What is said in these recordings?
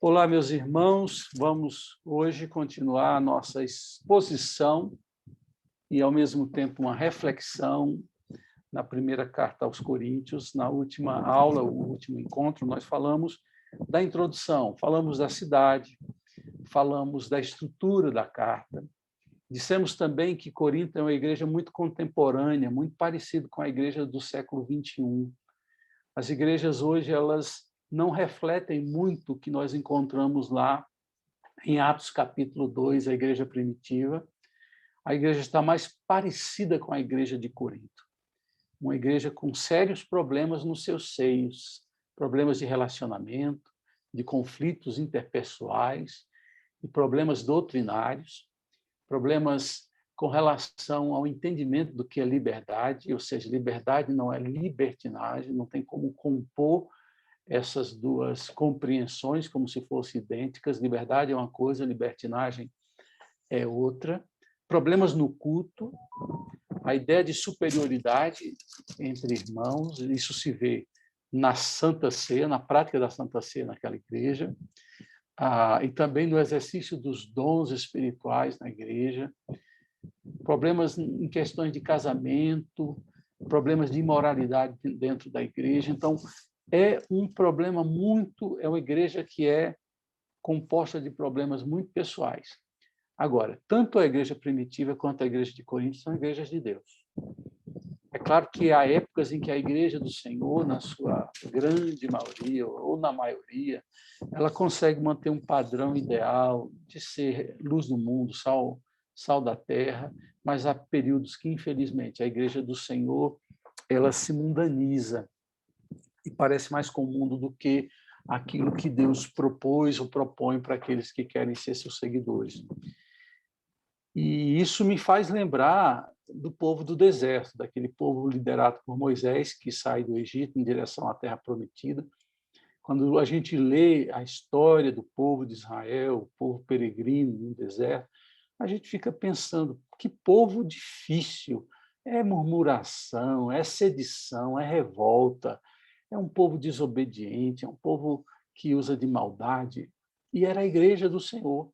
Olá, meus irmãos. Vamos hoje continuar a nossa exposição e, ao mesmo tempo, uma reflexão na primeira carta aos Coríntios. Na última aula, o último encontro, nós falamos da introdução, falamos da cidade, falamos da estrutura da carta. Dissemos também que Corinto é uma igreja muito contemporânea, muito parecida com a igreja do século XXI. As igrejas hoje, elas não refletem muito o que nós encontramos lá em Atos capítulo 2, a igreja primitiva. A igreja está mais parecida com a igreja de Corinto. Uma igreja com sérios problemas nos seus seios, problemas de relacionamento, de conflitos interpessoais, de problemas doutrinários, problemas com relação ao entendimento do que é liberdade, ou seja, liberdade não é libertinagem, não tem como compor essas duas compreensões como se fossem idênticas. Liberdade é uma coisa, libertinagem é outra. Problemas no culto, a ideia de superioridade entre irmãos, isso se vê na Santa Ceia, na prática da Santa Ceia naquela igreja, e também no exercício dos dons espirituais na igreja, problemas em questões de casamento, problemas de imoralidade dentro da igreja. Então, é uma igreja que é composta de problemas muito pessoais. Agora, tanto a igreja primitiva quanto a igreja de Corinto são igrejas de Deus. É claro que há épocas em que a igreja do Senhor, na sua grande maioria, ou na maioria, ela consegue manter um padrão ideal de ser luz do mundo, sal da terra, mas há períodos que, infelizmente, a igreja do Senhor ela se mundaniza e parece mais com o mundo do que aquilo que Deus propôs ou propõe para aqueles que querem ser seus seguidores. E isso me faz lembrar do povo do deserto, daquele povo liderado por Moisés, que sai do Egito em direção à Terra Prometida. Quando a gente lê a história do povo de Israel, o povo peregrino no deserto, a gente fica pensando, que povo difícil, é murmuração, é sedição, é revolta, é um povo desobediente, é um povo que usa de maldade. E era a igreja do Senhor.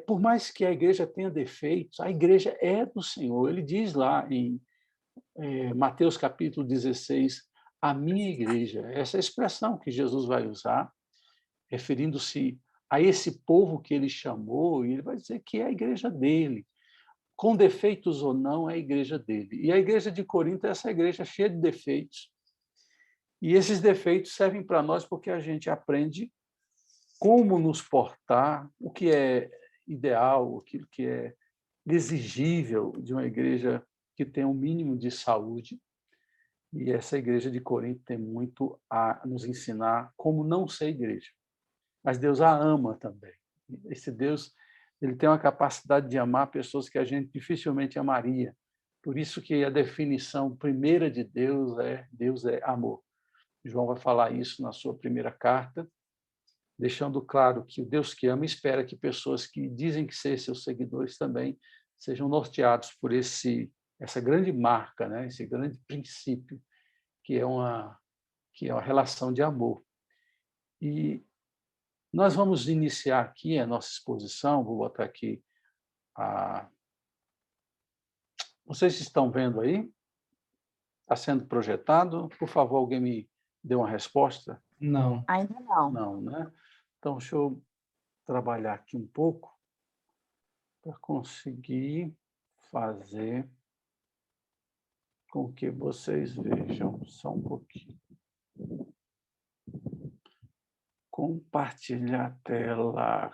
Por mais que a igreja tenha defeitos, a igreja é do Senhor. Ele diz lá em Mateus capítulo 16, a minha igreja. Essa é a expressão que Jesus vai usar, referindo-se a esse povo que ele chamou, e ele vai dizer que é a igreja dele. Com defeitos ou não, é a igreja dele. E a igreja de Corinto é essa igreja cheia de defeitos. E esses defeitos servem para nós porque a gente aprende como nos portar, o que é ideal, aquilo que é exigível de uma igreja que tem um mínimo de saúde. E essa igreja de Corinto tem muito a nos ensinar como não ser igreja. Mas Deus a ama também. Esse Deus, ele tem uma capacidade de amar pessoas que a gente dificilmente amaria. Por isso que a definição primeira de Deus é amor. João vai falar isso na sua primeira carta, deixando claro que o Deus que ama espera que pessoas que dizem que ser seus seguidores também sejam norteados por essa grande marca, né? Esse grande princípio, que é uma relação de amor. E nós vamos iniciar aqui a nossa exposição, vou botar aqui Vocês estão vendo aí? Está sendo projetado? Por favor, alguém me dê uma resposta? Não. Ainda não. Não, né? Então, deixa eu trabalhar aqui um pouco para conseguir fazer com que vocês vejam só um pouquinho. Compartilhar a tela.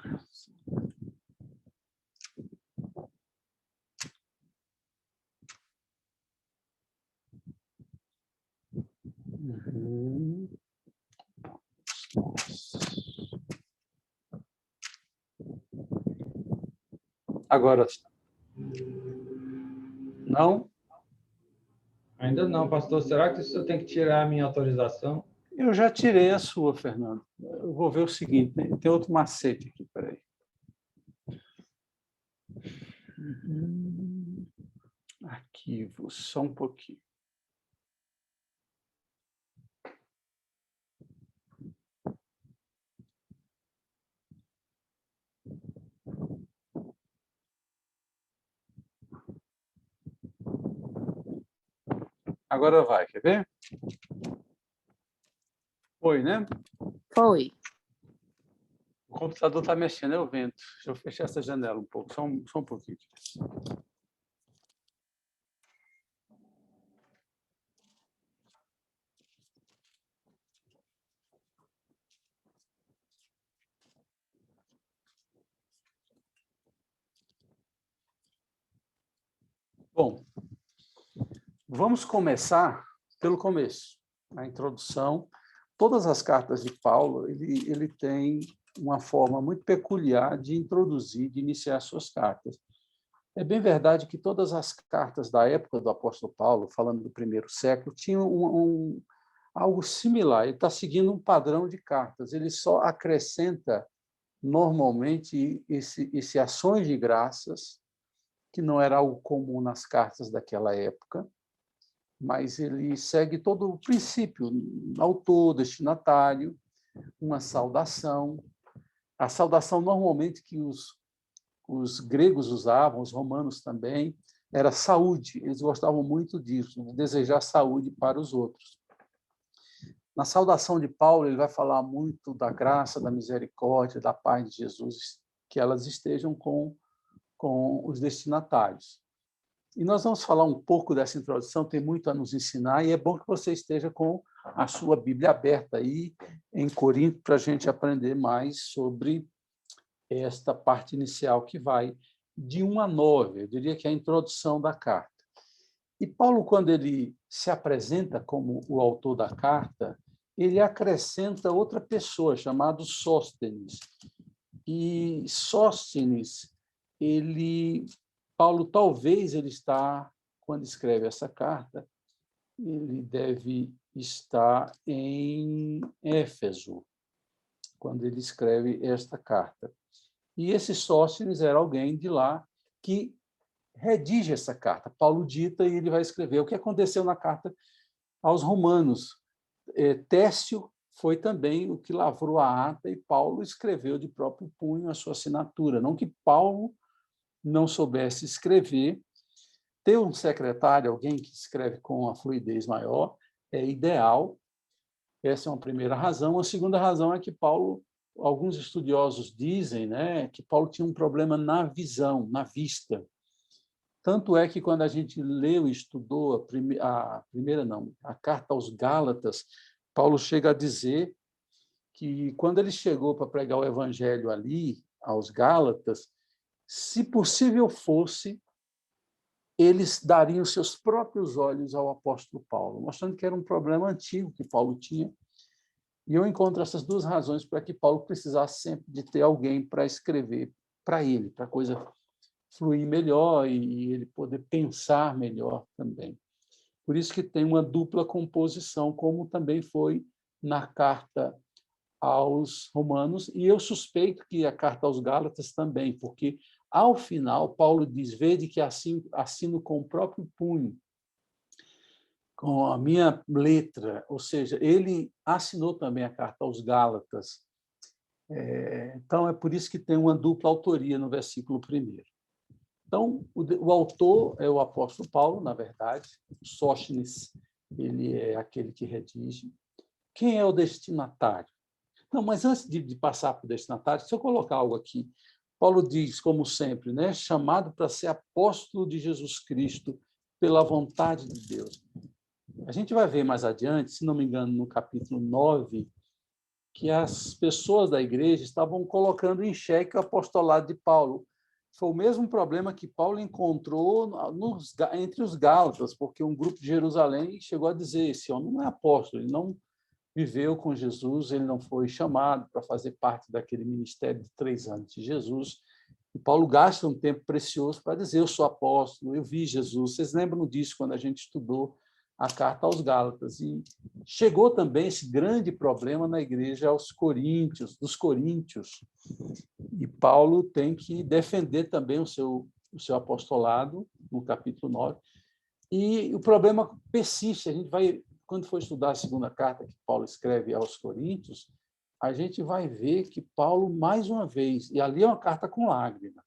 Agora, não? Ainda não, pastor. Será que o senhor tem que tirar a minha autorização? Eu já tirei a sua, Fernando. Eu vou ver o seguinte, tem outro macete aqui, peraí. Arquivos, só um pouquinho. Agora vai, quer ver? Foi, né? Foi. O computador está mexendo, é o vento. Deixa eu fechar essa janela um pouco, só um pouquinho. Bom, vamos começar pelo começo, a introdução. Todas as cartas de Paulo, ele tem uma forma muito peculiar de introduzir, de iniciar suas cartas. É bem verdade que todas as cartas da época do apóstolo Paulo, falando do primeiro século, tinham algo similar. Ele está seguindo um padrão de cartas. Ele só acrescenta, normalmente, esse ações de graças, que não era algo comum nas cartas daquela época, mas ele segue todo o princípio, autor, destinatário, uma saudação. A saudação, normalmente, que os gregos usavam, os romanos também, era saúde. Eles gostavam muito disso, de desejar saúde para os outros. Na saudação de Paulo, ele vai falar muito da graça, da misericórdia, da paz de Jesus, que elas estejam com os destinatários. E nós vamos falar um pouco dessa introdução, tem muito a nos ensinar, e é bom que você esteja com a sua Bíblia aberta aí em Corinto, para a gente aprender mais sobre esta parte inicial que vai de 1 a 9, eu diria que é a introdução da carta. E Paulo, quando ele se apresenta como o autor da carta, ele acrescenta outra pessoa, chamada Sóstenes. E Sóstenes, Paulo, talvez ele está, quando escreve essa carta, ele deve estar em Éfeso, quando ele escreve esta carta. E esse Sóstenes era alguém de lá que redige essa carta. Paulo dita e ele vai escrever o que aconteceu na carta aos romanos. Técio foi também o que lavrou a ata e Paulo escreveu de próprio punho a sua assinatura. Não que Paulo não soubesse escrever, ter um secretário, alguém que escreve com uma fluidez maior, é ideal. Essa é uma primeira razão. A segunda razão é que Paulo, alguns estudiosos dizem, né, que Paulo tinha um problema na visão, na vista. Tanto é que quando a gente leu e estudou a carta aos Gálatas, Paulo chega a dizer que quando ele chegou para pregar o evangelho ali aos Gálatas, se possível fosse, eles dariam seus próprios olhos ao apóstolo Paulo, mostrando que era um problema antigo que Paulo tinha. E eu encontro essas duas razões para que Paulo precisasse sempre de ter alguém para escrever para ele, para a coisa fluir melhor e ele poder pensar melhor também. Por isso que tem uma dupla composição, como também foi na carta aos Romanos, e eu suspeito que a carta aos Gálatas também, porque, ao final, Paulo diz, vede que assino com o próprio punho, com a minha letra, ou seja, ele assinou também a carta aos Gálatas. Então, é por isso que tem uma dupla autoria no versículo 1º. Então, o autor é o apóstolo Paulo, na verdade, Sóstenes, ele é aquele que redige. Quem é o destinatário? Não, mas antes de passar para o destinatário, se eu colocar algo aqui, Paulo diz, como sempre, né, chamado para ser apóstolo de Jesus Cristo pela vontade de Deus. A gente vai ver mais adiante, se não me engano, no capítulo 9, que as pessoas da igreja estavam colocando em xeque o apostolado de Paulo. Foi o mesmo problema que Paulo encontrou entre os gálatas, porque um grupo de Jerusalém chegou a dizer, esse homem não é apóstolo, ele não viveu com Jesus, ele não foi chamado para fazer parte daquele ministério de 3 anos de Jesus. E Paulo gasta um tempo precioso para dizer, eu sou apóstolo, eu vi Jesus. Vocês lembram disso quando a gente estudou a carta aos Gálatas? E chegou também esse grande problema na igreja dos coríntios. E Paulo tem que defender também o seu apostolado, no capítulo 9. E o problema persiste. A gente vai, quando for estudar a segunda carta que Paulo escreve aos Coríntios, a gente vai ver que Paulo, mais uma vez, e ali é uma carta com lágrimas,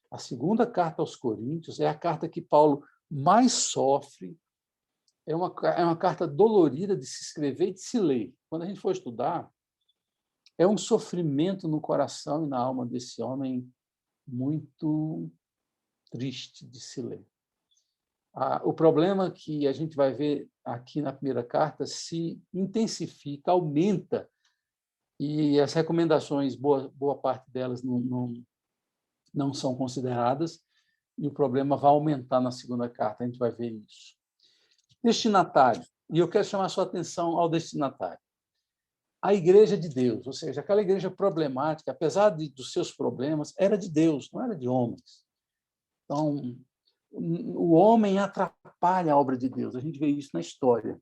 a segunda carta aos Coríntios é a carta que Paulo mais sofre, é uma carta dolorida de se escrever e de se ler. Quando a gente for estudar, é um sofrimento no coração e na alma desse homem muito triste de se ler. O problema que a gente vai ver aqui na primeira carta se intensifica, aumenta, e as recomendações, boa parte delas não são consideradas, e o problema vai aumentar na segunda carta, a gente vai ver isso. Destinatário, e eu quero chamar a sua atenção ao destinatário. A igreja de Deus, ou seja, aquela igreja problemática, apesar dos seus problemas, era de Deus, não era de homens. Então, o homem atrapalha a obra de Deus, a gente vê isso na história.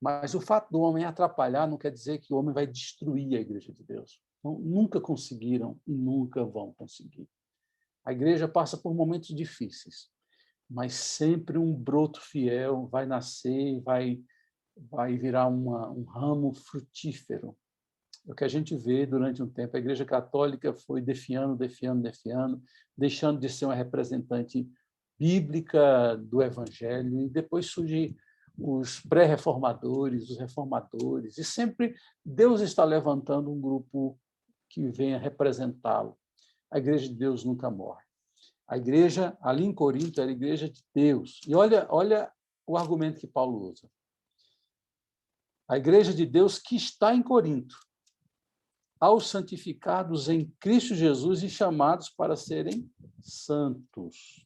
Mas o fato do homem atrapalhar não quer dizer que o homem vai destruir a igreja de Deus. Então, nunca conseguiram e nunca vão conseguir. A igreja passa por momentos difíceis, mas sempre um broto fiel vai nascer, vai virar um ramo frutífero. O que a gente vê durante um tempo, a Igreja Católica foi definhando, deixando de ser uma representante bíblica do Evangelho, e depois surgem os pré-reformadores, os reformadores, e sempre Deus está levantando um grupo que venha representá-lo. A Igreja de Deus nunca morre. A igreja, ali em Corinto, era a igreja de Deus. E olha o argumento que Paulo usa. A igreja de Deus que está em Corinto, aos santificados em Cristo Jesus e chamados para serem santos.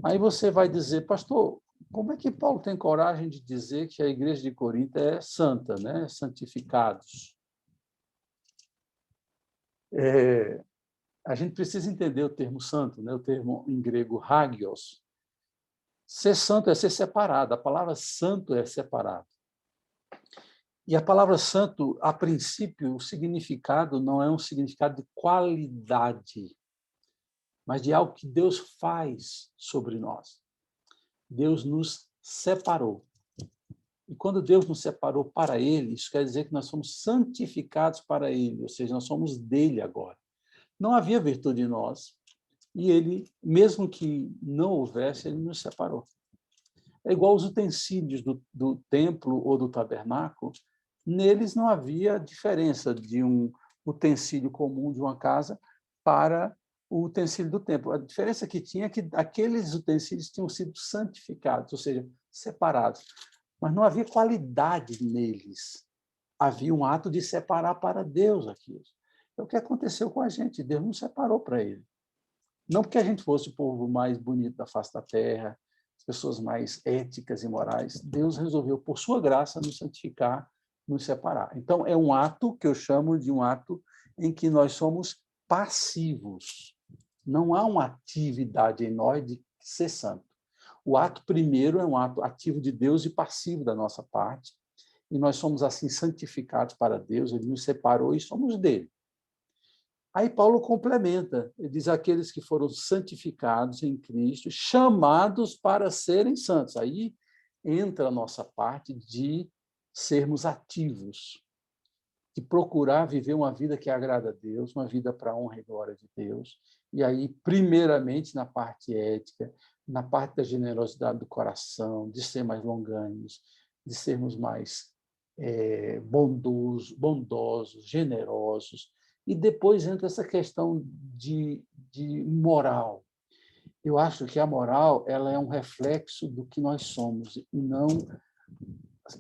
Aí você vai dizer, pastor, como é que Paulo tem coragem de dizer que a igreja de Corinto é santa, né? Santificados? A gente precisa entender o termo santo, né? O termo em grego hagios. Ser santo é ser separado, a palavra santo é separado. E a palavra santo, a princípio, o significado não é um significado de qualidade, mas de algo que Deus faz sobre nós. Deus nos separou. E quando Deus nos separou para Ele, isso quer dizer que nós somos santificados para Ele, ou seja, nós somos dele agora. Não havia virtude em nós, e Ele, mesmo que não houvesse, Ele nos separou. É igual os utensílios do templo ou do tabernáculo, neles não havia diferença de um utensílio comum de uma casa para o utensílio do templo. A diferença que tinha é que aqueles utensílios tinham sido santificados, ou seja, separados. Mas não havia qualidade neles. Havia um ato de separar para Deus aquilo. É o que aconteceu com a gente. Deus nos separou para Ele. Não porque a gente fosse o povo mais bonito da face da terra, as pessoas mais éticas e morais. Deus resolveu, por sua graça, nos santificar, nos separar. Então, é um ato que eu chamo de um ato em que nós somos passivos. Não há uma atividade em nós de ser santo. O ato primeiro é um ato ativo de Deus e passivo da nossa parte, e nós somos assim santificados para Deus, Ele nos separou e somos dele. Aí Paulo complementa, ele diz aqueles que foram santificados em Cristo, chamados para serem santos. Aí entra a nossa parte de sermos ativos, de procurar viver uma vida que agrada a Deus, uma vida para a honra e glória de Deus. E aí, primeiramente, na parte ética, na parte da generosidade do coração, de ser mais longânimos, de sermos mais bondosos, generosos. E depois entra essa questão de moral. Eu acho que a moral ela é um reflexo do que nós somos, e não...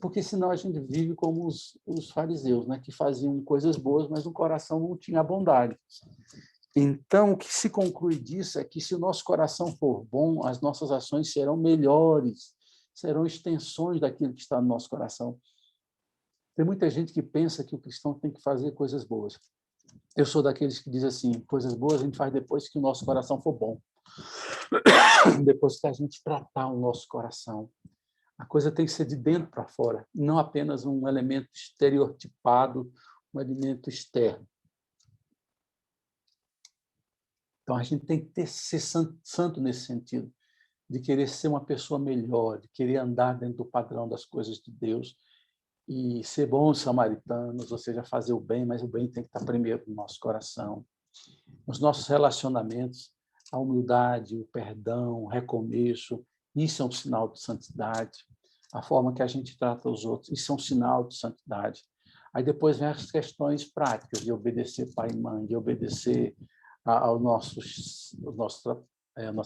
Porque senão a gente vive como os fariseus, né? Que faziam coisas boas, mas no coração não tinha bondade. Então, o que se conclui disso é que, se o nosso coração for bom, as nossas ações serão melhores, serão extensões daquilo que está no nosso coração. Tem muita gente que pensa que o cristão tem que fazer coisas boas. Eu sou daqueles que dizem assim, coisas boas a gente faz depois que o nosso coração for bom. Depois que a gente tratar o nosso coração. A coisa tem que ser de dentro para fora, não apenas um elemento estereotipado, um elemento externo. Então, a gente tem que ser santo nesse sentido, de querer ser uma pessoa melhor, de querer andar dentro do padrão das coisas de Deus e ser bons samaritanos, ou seja, fazer o bem, mas o bem tem que estar primeiro no nosso coração. Nos nossos relacionamentos, a humildade, o perdão, o recomeço, Isso é um sinal de santidade. A forma que a gente trata os outros, isso é um sinal de santidade. Aí depois vem as questões práticas, de obedecer pai e mãe, de obedecer ao nosso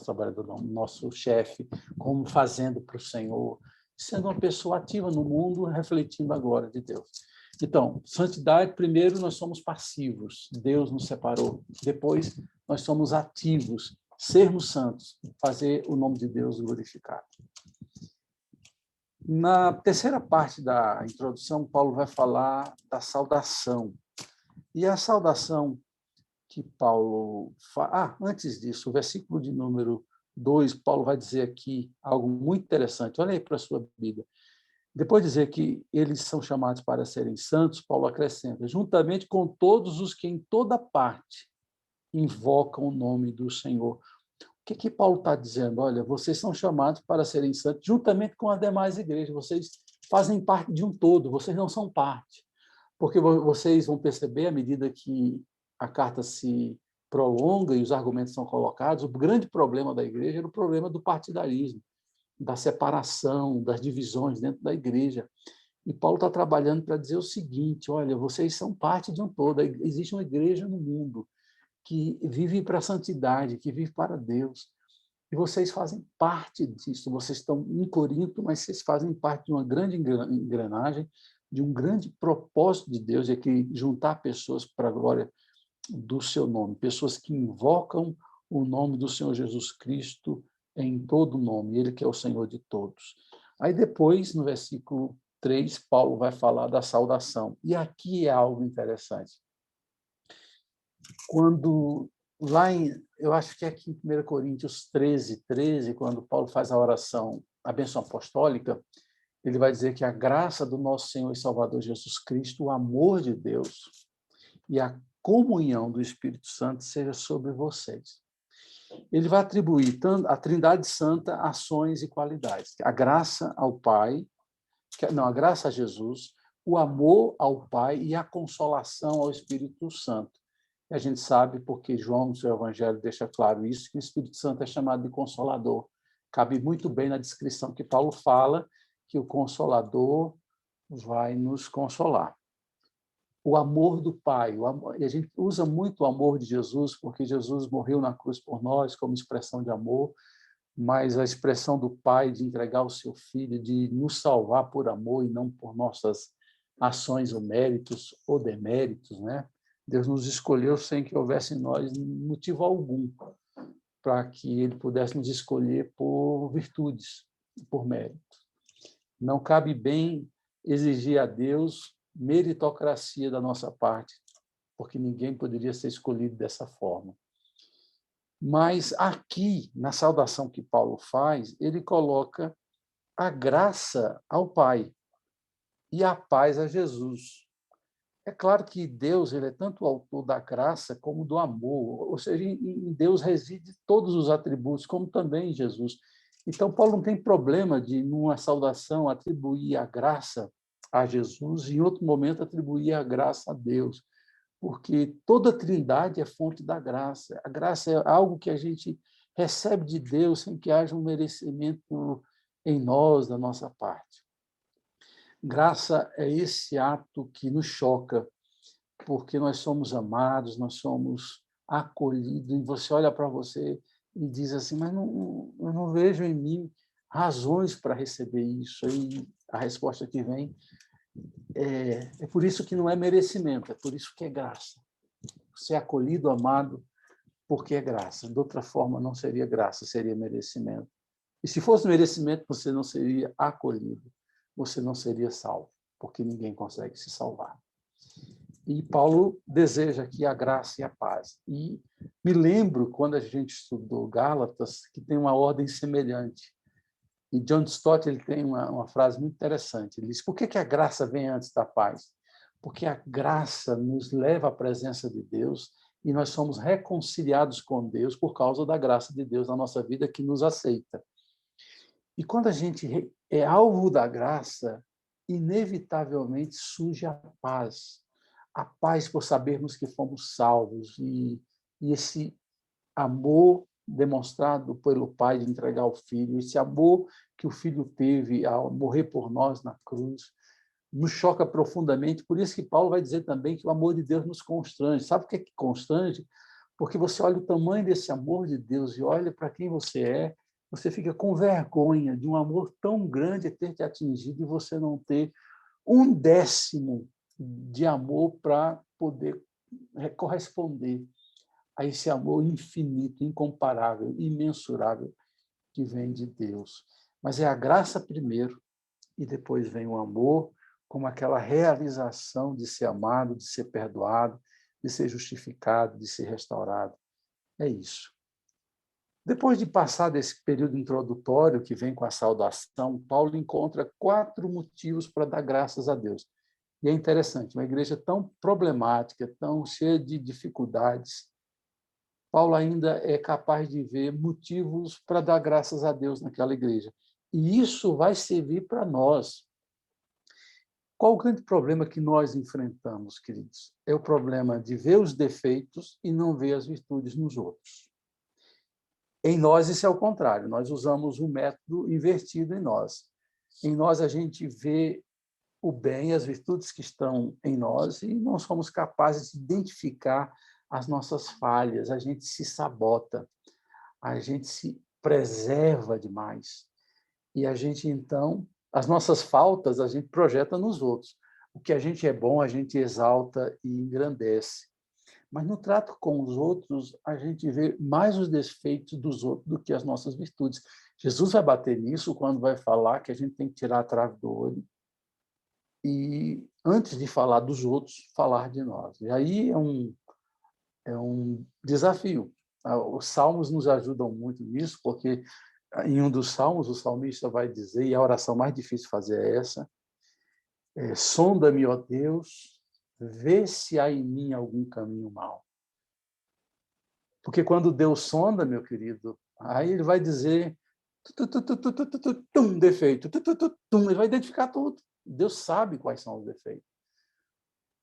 trabalhador, não, nosso chefe, como fazendo para o Senhor, sendo uma pessoa ativa no mundo, refletindo a glória de Deus. Então, santidade, primeiro, nós somos passivos, Deus nos separou. Depois, nós somos ativos, sermos santos, fazer o nome de Deus glorificado. Na terceira parte da introdução, Paulo vai falar da saudação. E a saudação que Paulo fala... antes disso, o versículo de número 2, Paulo vai dizer aqui algo muito interessante. Olha aí para a sua Bíblia. Depois de dizer que eles são chamados para serem santos, Paulo acrescenta, juntamente com todos os que em toda parte invocam o nome do Senhor. O que Paulo está dizendo? Olha, vocês são chamados para serem santos, juntamente com as demais igrejas. Vocês fazem parte de um todo, vocês não são parte. Porque vocês vão perceber, à medida que a carta se prolonga e os argumentos são colocados, o grande problema da igreja era o problema do partidarismo, da separação, das divisões dentro da igreja. E Paulo está trabalhando para dizer o seguinte, olha, vocês são parte de um todo. Existe uma igreja no mundo que vive para a santidade, que vive para Deus. E vocês fazem parte disso. Vocês estão em Corinto, mas vocês fazem parte de uma grande engrenagem, de um grande propósito de Deus, é que juntar pessoas para a glória do seu nome, pessoas que invocam o nome do Senhor Jesus Cristo em todo nome, Ele que é o Senhor de todos. Aí depois, no versículo 3, Paulo vai falar da saudação. E aqui é algo interessante. Quando lá eu acho que é aqui em 1 Coríntios 13, quando Paulo faz a oração, a bênção apostólica, ele vai dizer que a graça do nosso Senhor e Salvador Jesus Cristo, o amor de Deus e a comunhão do Espírito Santo seja sobre vocês. Ele vai atribuir à Trindade Santa ações e qualidades. A graça ao Pai, a graça a Jesus, o amor ao Pai e a consolação ao Espírito Santo. E a gente sabe, porque João, no seu Evangelho, deixa claro isso, que o Espírito Santo é chamado de Consolador. Cabe muito bem na descrição que Paulo fala, que o Consolador vai nos consolar. O amor do Pai. E a gente usa muito o amor de Jesus, porque Jesus morreu na cruz por nós como expressão de amor, mas a expressão do Pai de entregar o seu Filho, de nos salvar por amor e não por nossas ações ou méritos ou deméritos, né? Deus nos escolheu sem que houvesse em nós motivo algum para que Ele pudesse nos escolher por virtudes, por mérito. Não cabe bem exigir a Deus meritocracia da nossa parte, porque ninguém poderia ser escolhido dessa forma. Mas aqui, na saudação que Paulo faz, ele coloca a graça ao Pai e a paz a Jesus. É claro que Deus ele é tanto o autor da graça como do amor, ou seja, em Deus reside todos os atributos, como também em Jesus. Então, Paulo não tem problema de, numa saudação, atribuir a graça a Jesus e, em outro momento, atribuir a graça a Deus, porque toda a Trindade é fonte da graça. A graça é algo que a gente recebe de Deus sem que haja um merecimento em nós, da nossa parte. Graça é esse ato que nos choca, porque nós somos amados, nós somos acolhidos, e você olha para você e diz assim, mas eu não vejo em mim razões para receber isso. E a resposta que vem é por isso que não é merecimento, é por isso que é graça. Você é acolhido, amado, porque é graça. De outra forma, não seria graça, seria merecimento. E se fosse merecimento, você não seria acolhido, você não seria salvo, porque ninguém consegue se salvar. E Paulo deseja aqui a graça e a paz. E me lembro, quando a gente estudou Gálatas, que tem uma ordem semelhante. E John Stott ele tem uma frase muito interessante. Ele diz, por que a graça vem antes da paz? Porque a graça nos leva à presença de Deus e nós somos reconciliados com Deus por causa da graça de Deus na nossa vida que nos aceita. E quando a gente é alvo da graça, inevitavelmente surge a paz por sabermos que fomos salvos, e esse amor demonstrado pelo Pai de entregar o Filho, esse amor que o Filho teve ao morrer por nós na cruz, nos choca profundamente. Por isso que Paulo vai dizer também que o amor de Deus nos constrange. Sabe o que é que constrange? Porque você olha o tamanho desse amor de Deus e olha para quem você é, você fica com vergonha de um amor tão grande ter te atingido e você não ter 1/10 de amor para poder corresponder a esse amor infinito, incomparável, imensurável que vem de Deus. Mas é a graça primeiro e depois vem o amor, como aquela realização de ser amado, de ser perdoado, de ser justificado, de ser restaurado. É isso. Depois de passar desse período introdutório que vem com a saudação, Paulo encontra 4 motivos para dar graças a Deus. E é interessante, uma igreja tão problemática, tão cheia de dificuldades, Paulo ainda é capaz de ver motivos para dar graças a Deus naquela igreja. E isso vai servir para nós. Qual o grande problema que nós enfrentamos, queridos? É o problema de ver os defeitos e não ver as virtudes nos outros. Em nós, isso é o contrário. Nós usamos um método invertido em nós. Em nós, a gente vê o bem, as virtudes que estão em nós e não somos capazes de identificar as nossas falhas. A gente se sabota, a gente se preserva demais. E a gente, então, as nossas faltas, a gente projeta nos outros. O que a gente é bom, a gente exalta e engrandece. Mas no trato com os outros, a gente vê mais os defeitos dos outros do que as nossas virtudes. Jesus vai bater nisso quando vai falar que a gente tem que tirar a trave do olho e, antes de falar dos outros, falar de nós. E aí é um desafio. Os salmos nos ajudam muito nisso, porque em um dos salmos, o salmista vai dizer, e a oração mais difícil de fazer é essa, sonda-me, ó Deus, vê se há em mim algum caminho mau. Porque quando Deus sonda, meu querido, aí ele vai dizer defeito, ele vai identificar tudo. Deus sabe quais são os defeitos.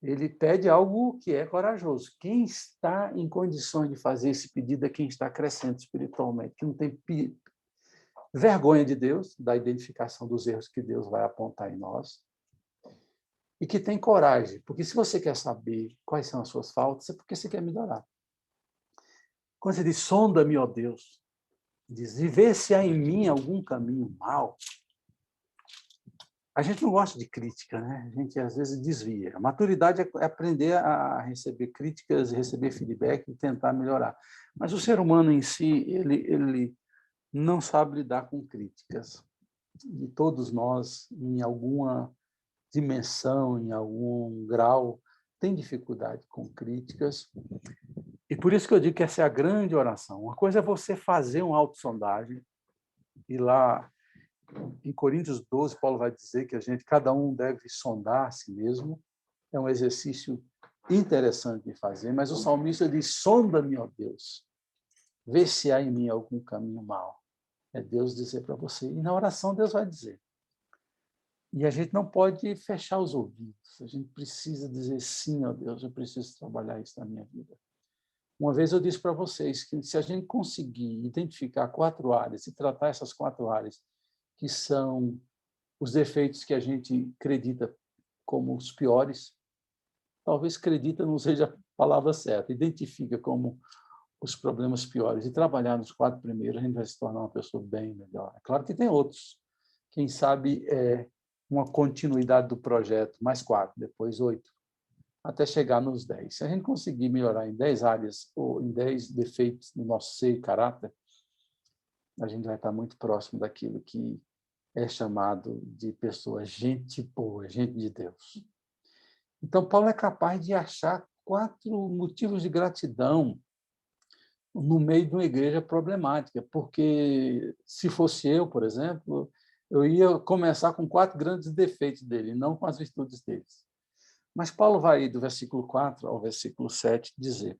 Ele pede algo que é corajoso. Quem está em condições de fazer esse pedido é quem está crescendo espiritualmente, que não tem vergonha de Deus, da identificação dos erros que Deus vai apontar em nós, e que tem coragem, porque se você quer saber quais são as suas faltas, é porque você quer melhorar. Quando você diz, sonda-me, ó Deus, diz, e vê se há em mim algum caminho mau. A gente não gosta de crítica, né? A gente, às vezes, desvia. A maturidade é aprender a receber críticas, receber feedback e tentar melhorar. Mas o ser humano em si, ele não sabe lidar com críticas. E todos nós, em alguma dimensão, em algum grau, tem dificuldade com críticas. E por isso que eu digo que essa é a grande oração. Uma coisa é você fazer uma autossondagem, e lá em Coríntios 12, Paulo vai dizer que cada um deve sondar a si mesmo. É um exercício interessante de fazer, mas o salmista diz, sonda-me, ó Deus, vê se há em mim algum caminho mau. É Deus dizer para você. E na oração Deus vai dizer. E a gente não pode fechar os ouvidos. A gente precisa dizer, sim, ó Deus, eu preciso trabalhar isso na minha vida. Uma vez eu disse para vocês que se a gente conseguir identificar 4 áreas e tratar essas 4 áreas, que são os defeitos que a gente acredita como os piores, talvez acredita não seja a palavra certa, identifica como os problemas piores e trabalhar nos 4 primeiros, a gente vai se tornar uma pessoa bem melhor. É claro que tem outros. Quem sabe uma continuidade do projeto, mais 4, depois 8, até chegar nos 10. Se a gente conseguir melhorar em 10 áreas ou em 10 defeitos do nosso ser e caráter, a gente vai estar muito próximo daquilo que é chamado de pessoa gente boa, gente de Deus. Então, Paulo é capaz de achar 4 motivos de gratidão no meio de uma igreja problemática, porque se fosse eu, por exemplo, eu ia começar com 4 grandes defeitos dele, não com as virtudes deles. Mas Paulo vai, do versículo 4 ao versículo 7, dizer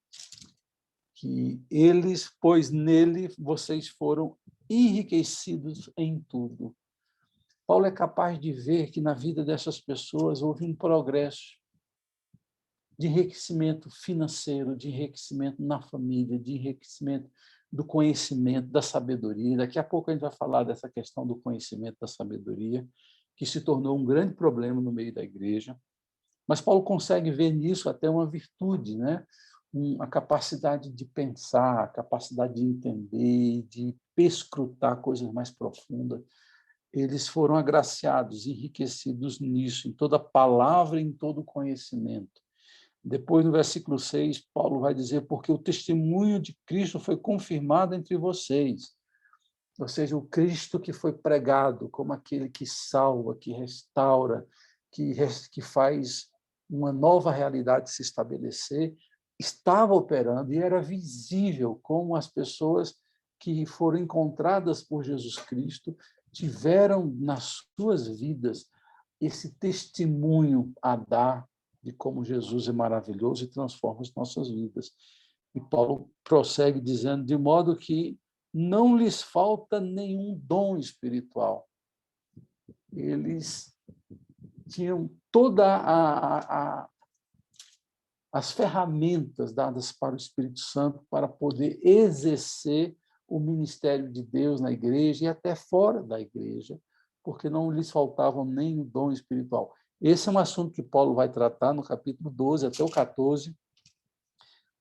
que eles, pois nele vocês foram enriquecidos em tudo. Paulo é capaz de ver que na vida dessas pessoas houve um progresso de enriquecimento financeiro, de enriquecimento na família, de enriquecimento do conhecimento, da sabedoria. Daqui a pouco a gente vai falar dessa questão do conhecimento, da sabedoria, que se tornou um grande problema no meio da igreja. Mas Paulo consegue ver nisso até uma virtude, né? A capacidade de pensar, a capacidade de entender, de perscrutar coisas mais profundas. Eles foram agraciados, enriquecidos nisso, em toda palavra, em todo conhecimento. Depois, no versículo 6, Paulo vai dizer, porque o testemunho de Cristo foi confirmado entre vocês. Ou seja, o Cristo que foi pregado como aquele que salva, que restaura, que faz uma nova realidade se estabelecer, estava operando e era visível como as pessoas que foram encontradas por Jesus Cristo tiveram nas suas vidas esse testemunho a dar de como Jesus é maravilhoso e transforma as nossas vidas. E Paulo prossegue dizendo, de modo que não lhes falta nenhum dom espiritual. Eles tinham todas as ferramentas dadas para o Espírito Santo para poder exercer o ministério de Deus na igreja e até fora da igreja, porque não lhes faltava nenhum dom espiritual. Esse é um assunto que Paulo vai tratar no capítulo 12 até o 14,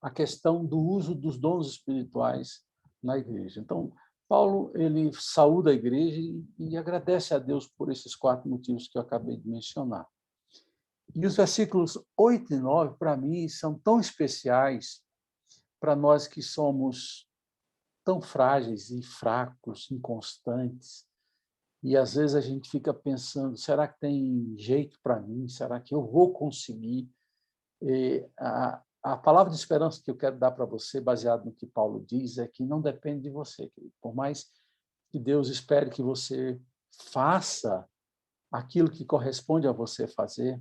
a questão do uso dos dons espirituais na igreja. Então, Paulo ele saúda a igreja e agradece a Deus por esses 4 motivos que eu acabei de mencionar. E os versículos 8 e 9, para mim, são tão especiais para nós que somos tão frágeis e fracos, inconstantes. E, às vezes, a gente fica pensando, será que tem jeito para mim? Será que eu vou conseguir? A palavra de esperança que eu quero dar para você, baseado no que Paulo diz, é que não depende de você, querido. Por mais que Deus espere que você faça aquilo que corresponde a você fazer,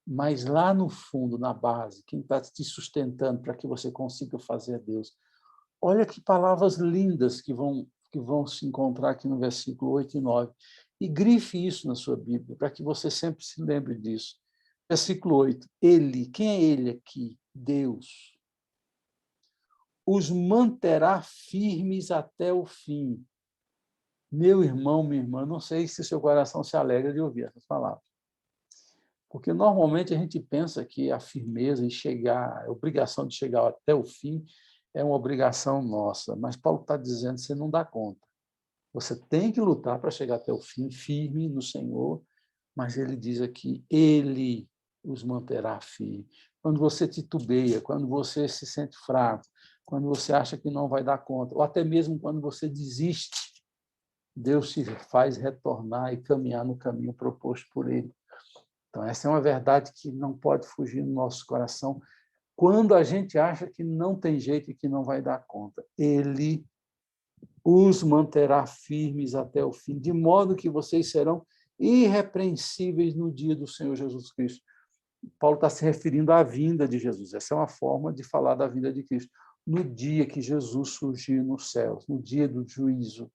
mas lá no fundo, na base, quem está te sustentando para que você consiga fazer é Deus. Olha que palavras lindas que vão se encontrar aqui no versículo 8 e 9. E grife isso na sua Bíblia, para que você sempre se lembre disso. Versículo 8. Ele, quem é ele aqui? Deus. Os manterá firmes até o fim. Meu irmão, minha irmã, não sei se seu coração se alegra de ouvir essas palavras. Porque, normalmente, a gente pensa que a firmeza e a obrigação de chegar até o fim é uma obrigação nossa. Mas Paulo está dizendo que você não dá conta. Você tem que lutar para chegar até o fim, firme no Senhor, mas ele diz aqui, ele os manterá firmes. Quando você titubeia, quando você se sente fraco, quando você acha que não vai dar conta, ou até mesmo quando você desiste, Deus te faz retornar e caminhar no caminho proposto por ele. Então, essa é uma verdade que não pode fugir do nosso coração quando a gente acha que não tem jeito e que não vai dar conta. Ele os manterá firmes até o fim, de modo que vocês serão irrepreensíveis no dia do Senhor Jesus Cristo. Paulo está se referindo à vinda de Jesus. Essa é uma forma de falar da vinda de Cristo. No dia que Jesus surgir nos céus, no dia do juízo,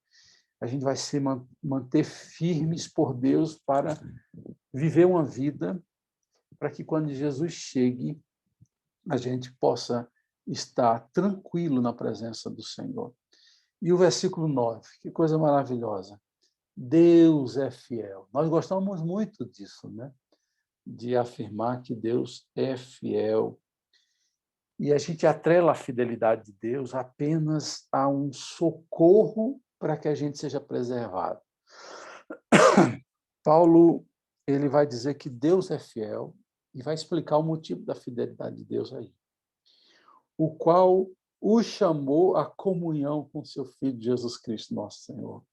a gente vai se manter firmes por Deus para viver uma vida para que, quando Jesus chegue, a gente possa estar tranquilo na presença do Senhor. E o versículo 9, que coisa maravilhosa. Deus é fiel. Nós gostamos muito disso, né? De afirmar que Deus é fiel. E a gente atrela a fidelidade de Deus apenas a um socorro para que a gente seja preservado. Paulo ele vai dizer que Deus é fiel e vai explicar o motivo da fidelidade de Deus aí. O qual o chamou à comunhão com seu Filho Jesus Cristo, nosso Senhor.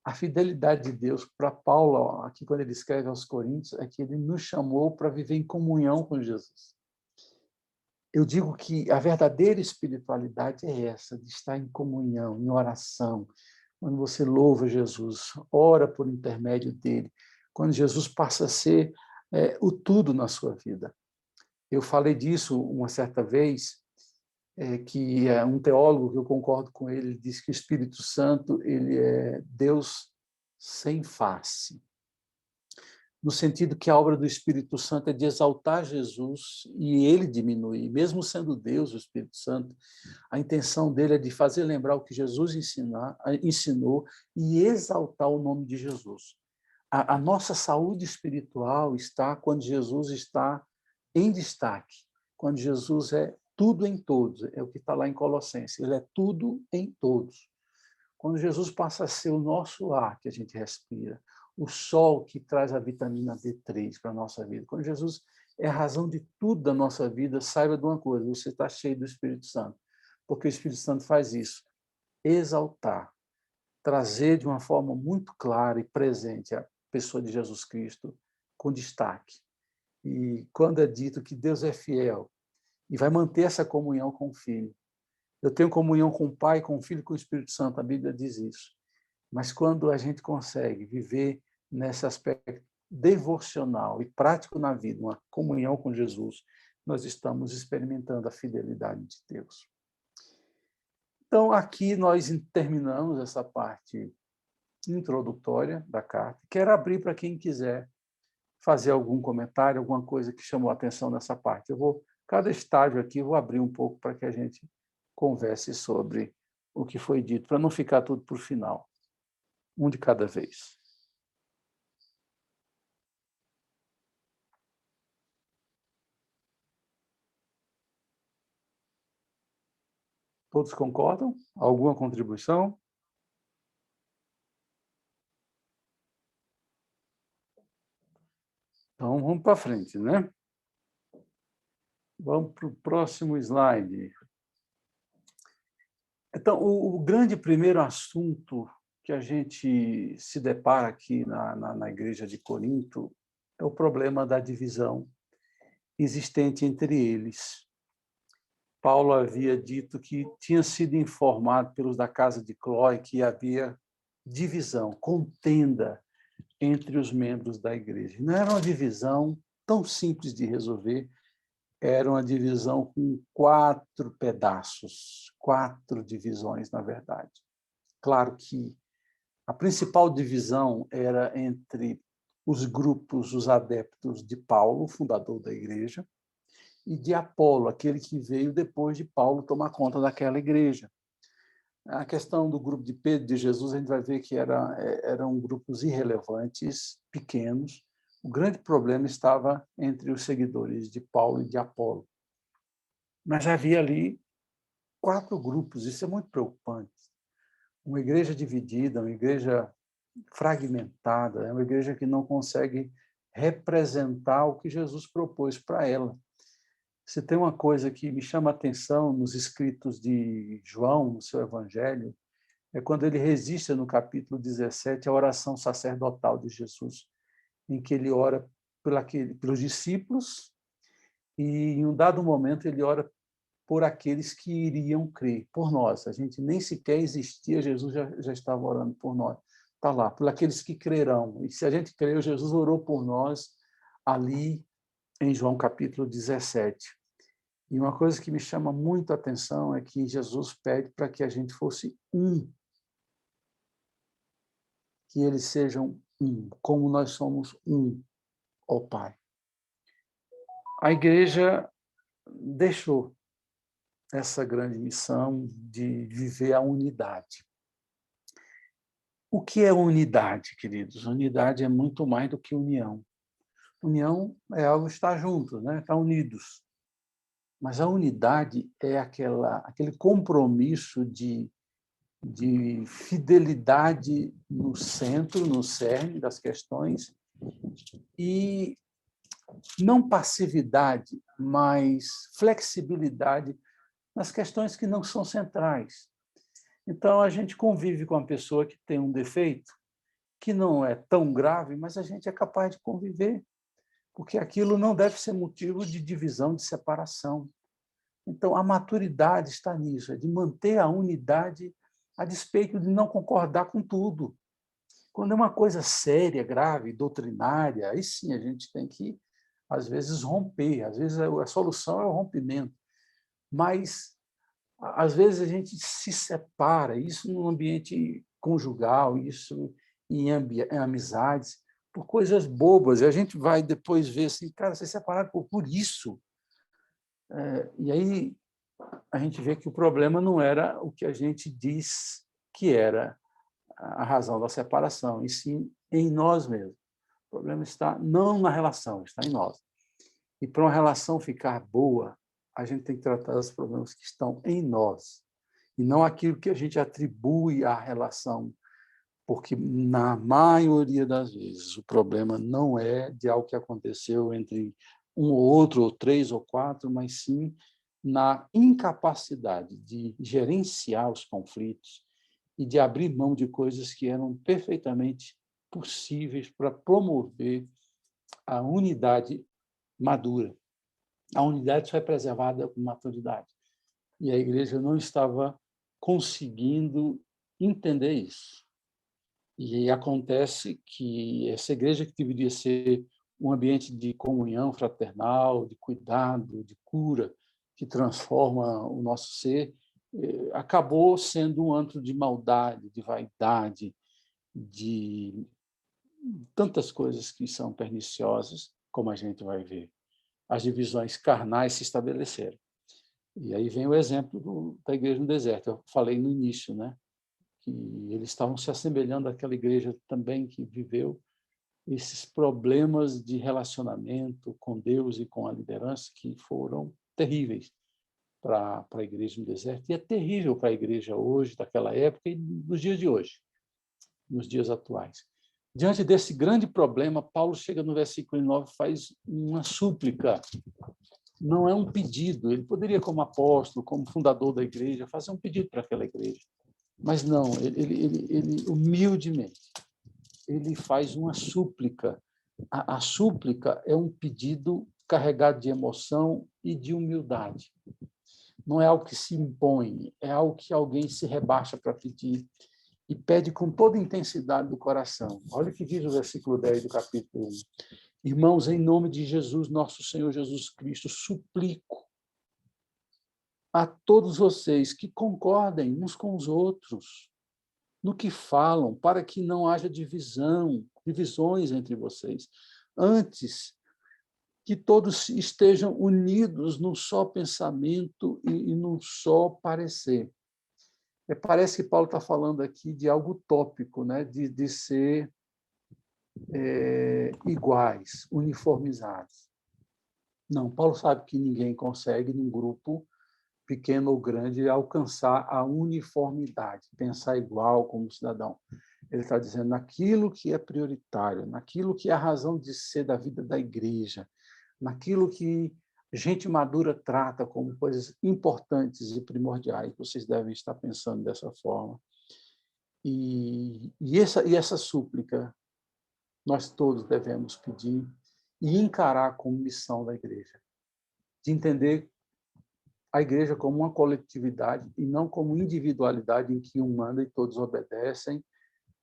A fidelidade de Deus para Paulo, aqui quando ele escreve aos Coríntios, é que ele nos chamou para viver em comunhão com Jesus. Eu digo que a verdadeira espiritualidade é essa, de estar em comunhão, em oração. Quando você louva Jesus, ora por intermédio dele, quando Jesus passa a ser o tudo na sua vida. Eu falei disso uma certa vez, que é um teólogo que eu concordo com ele, diz que o Espírito Santo ele é Deus sem face. no sentido que a obra do Espírito Santo é de exaltar Jesus e ele diminuir. Mesmo sendo Deus, o Espírito Santo, a intenção dele é de fazer lembrar o que Jesus ensinou e exaltar o nome de Jesus. A nossa saúde espiritual está quando Jesus está em destaque, quando Jesus é tudo em todos, é o que está lá em Colossenses, ele é tudo em todos. Quando Jesus passa a ser o nosso ar que a gente respira, o sol que traz a vitamina D3 para a nossa vida, quando Jesus é a razão de tudo da nossa vida, saiba de uma coisa, você está cheio do Espírito Santo, porque o Espírito Santo faz isso, exaltar, trazer de uma forma muito clara e presente a pessoa de Jesus Cristo com destaque. E quando é dito que Deus é fiel e vai manter essa comunhão com o Filho, eu tenho comunhão com o Pai, com o Filho e com o Espírito Santo, a Bíblia diz isso. Mas quando a gente consegue viver nesse aspecto devocional e prático na vida, uma comunhão com Jesus, nós estamos experimentando a fidelidade de Deus. Então, aqui nós terminamos essa parte introdutória da carta. Quero abrir para quem quiser fazer algum comentário, alguma coisa que chamou a atenção nessa parte. Cada estágio aqui, eu vou abrir um pouco para que a gente converse sobre o que foi dito, para não ficar tudo para o final. Um de cada vez. Todos concordam? Alguma contribuição? Então, vamos para frente, né? Vamos para o próximo slide. Então, o grande primeiro assunto que a gente se depara aqui na igreja de Corinto é o problema da divisão existente entre eles. Paulo havia dito que tinha sido informado pelos da casa de Cloé que havia divisão, contenda entre os membros da igreja. Não era uma divisão tão simples de resolver, era uma divisão com 4 pedaços, 4 divisões, na verdade. Claro que a principal divisão era entre os grupos, os adeptos de Paulo, fundador da igreja, e de Apolo, aquele que veio depois de Paulo tomar conta daquela igreja. A questão do grupo de Pedro e de Jesus, a gente vai ver que eram grupos irrelevantes, pequenos. O grande problema estava entre os seguidores de Paulo e de Apolo. Mas havia ali 4 grupos, isso é muito preocupante. Uma igreja dividida, uma igreja fragmentada, é uma igreja que não consegue representar o que Jesus propôs para ela. Se tem uma coisa que me chama a atenção nos escritos de João, no seu evangelho, é quando ele registra no capítulo 17 a oração sacerdotal de Jesus, em que ele ora pelos discípulos e, em um dado momento, ele ora por aqueles que iriam crer, por nós. A gente nem sequer existia, Jesus já estava orando por nós. Está lá, por aqueles que crerão. E se a gente creu, Jesus orou por nós ali em João capítulo 17. E uma coisa que me chama muito a atenção é que Jesus pede para que a gente fosse um. Que eles sejam um, como nós somos um, ó Pai. A igreja deixou essa grande missão de viver a unidade. O que é unidade, queridos? Unidade é muito mais do que união. União é algo estar juntos, né? Estar unidos. Mas a unidade é aquele compromisso de fidelidade no centro, no cerne das questões, e não passividade, mas flexibilidade nas questões que não são centrais. Então, a gente convive com uma pessoa que tem um defeito, que não é tão grave, mas a gente é capaz de conviver, porque aquilo não deve ser motivo de divisão, de separação. Então, a maturidade está nisso, é de manter a unidade a despeito de não concordar com tudo. Quando é uma coisa séria, grave, doutrinária, aí sim a gente tem que, às vezes, romper. Às vezes, a solução é o rompimento. Mas, às vezes, a gente se separa, isso no ambiente conjugal, isso em amizades, por coisas bobas, e a gente vai depois ver assim, cara, vocês se separaram por isso. E aí a gente vê que o problema não era o que a gente diz que era a razão da separação, e sim em nós mesmos. O problema está não na relação, está em nós. E para uma relação ficar boa, a gente tem que tratar os problemas que estão em nós, e não aquilo que a gente atribui à relação, porque, na maioria das vezes, o problema não é de algo que aconteceu entre um ou outro, ou três ou quatro, mas sim na incapacidade de gerenciar os conflitos e de abrir mão de coisas que eram perfeitamente possíveis para promover a unidade madura. A unidade só é preservada com maturidade. E a igreja não estava conseguindo entender isso. E acontece que essa igreja, que deveria ser um ambiente de comunhão fraternal, de cuidado, de cura, que transforma o nosso ser, acabou sendo um antro de maldade, de vaidade, de tantas coisas que são perniciosas, como a gente vai ver. As divisões carnais se estabeleceram. E aí vem o exemplo da igreja no deserto. Eu falei no início, né? Que eles estavam se assemelhando àquela igreja também que viveu esses problemas de relacionamento com Deus e com a liderança que foram terríveis para a igreja no deserto, e é terrível para a igreja hoje, daquela época e nos dias de hoje, nos dias atuais. Diante desse grande problema, Paulo chega no versículo 9 e faz uma súplica. Não é um pedido. Ele poderia, como apóstolo, como fundador da igreja, fazer um pedido para aquela igreja. Mas não, ele humildemente, ele faz uma súplica. A súplica é um pedido carregado de emoção e de humildade. Não é algo que se impõe, é algo que alguém se rebaixa para pedir e pede com toda a intensidade do coração. Olha o que diz o versículo 10 do capítulo 1. Irmãos, em nome de Jesus, nosso Senhor Jesus Cristo, suplico a todos vocês que concordem uns com os outros no que falam, para que não haja divisões entre vocês. Antes, que todos estejam unidos num só pensamento e num só parecer. Parece que Paulo está falando aqui de algo utópico, né? de ser iguais, uniformizados. Não, Paulo sabe que ninguém consegue, num grupo pequeno ou grande, alcançar a uniformidade, pensar igual como cidadão. Ele está dizendo naquilo que é prioritário, naquilo que é a razão de ser da vida da igreja, naquilo que gente madura trata como coisas importantes e primordiais. Vocês devem estar pensando dessa forma. E essa súplica nós todos devemos pedir e encarar como missão da igreja, de entender a igreja como uma coletividade e não como individualidade em que um manda e todos obedecem.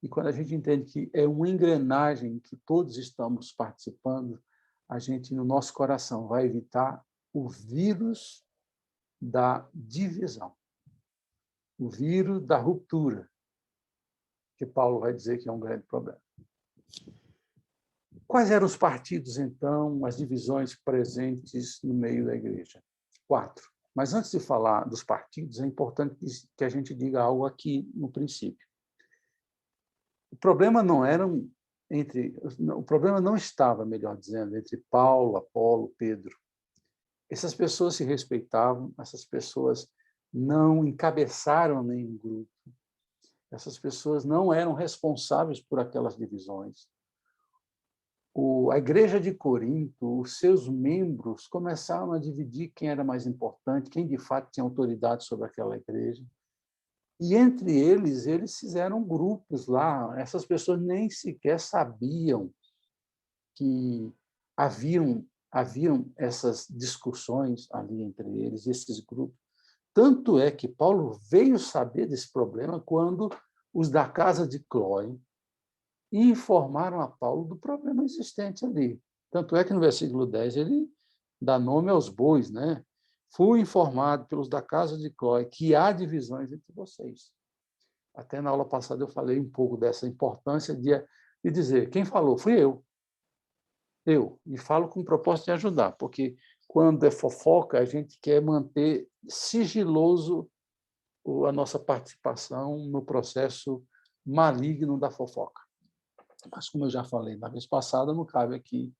E quando a gente entende que é uma engrenagem em que todos estamos participando, a gente, no nosso coração, vai evitar o vírus da divisão, o vírus da ruptura, que Paulo vai dizer que é um grande problema. Quais eram os partidos, então, as divisões presentes no meio da igreja? 4. Mas antes de falar dos partidos, é importante que a gente diga algo aqui no princípio. O problema não estava, melhor dizendo, entre Paulo, Apolo, Pedro. Essas pessoas se respeitavam, essas pessoas não encabeçaram nenhum grupo, essas pessoas não eram responsáveis por aquelas divisões. A igreja de Corinto, os seus membros começaram a dividir quem era mais importante, quem de fato tinha autoridade sobre aquela igreja. E entre eles fizeram grupos lá. Essas pessoas nem sequer sabiam que haviam essas discussões ali entre eles, esses grupos. Tanto é que Paulo veio saber desse problema quando os da casa de Cloé informaram a Paulo do problema existente ali. Tanto é que no versículo 10 ele dá nome aos bois, né? Fui informado pelos da casa de Cloé que há divisões entre vocês. Até na aula passada eu falei um pouco dessa importância de dizer, quem falou? Fui eu. e falo com o propósito de ajudar, porque quando é fofoca, a gente quer manter sigiloso a nossa participação no processo maligno da fofoca. Mas, como eu já falei na vez passada, não cabe aqui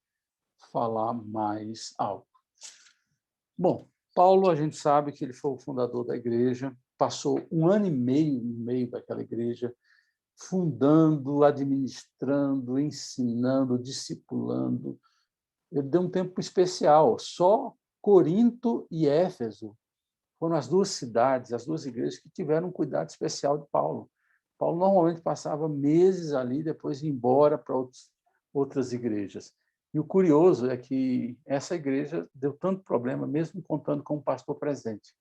falar mais alto. Bom, Paulo, a gente sabe que ele foi o fundador da igreja, passou 1 ano e meio no meio daquela igreja, fundando, administrando, ensinando, discipulando. Ele deu um tempo especial. Só Corinto e Éfeso foram as 2 cidades, as 2 igrejas que tiveram um cuidado especial de Paulo. Paulo normalmente passava meses ali, depois ia embora para outras igrejas. E o curioso é que essa igreja deu tanto problema, mesmo contando com um pastor presente.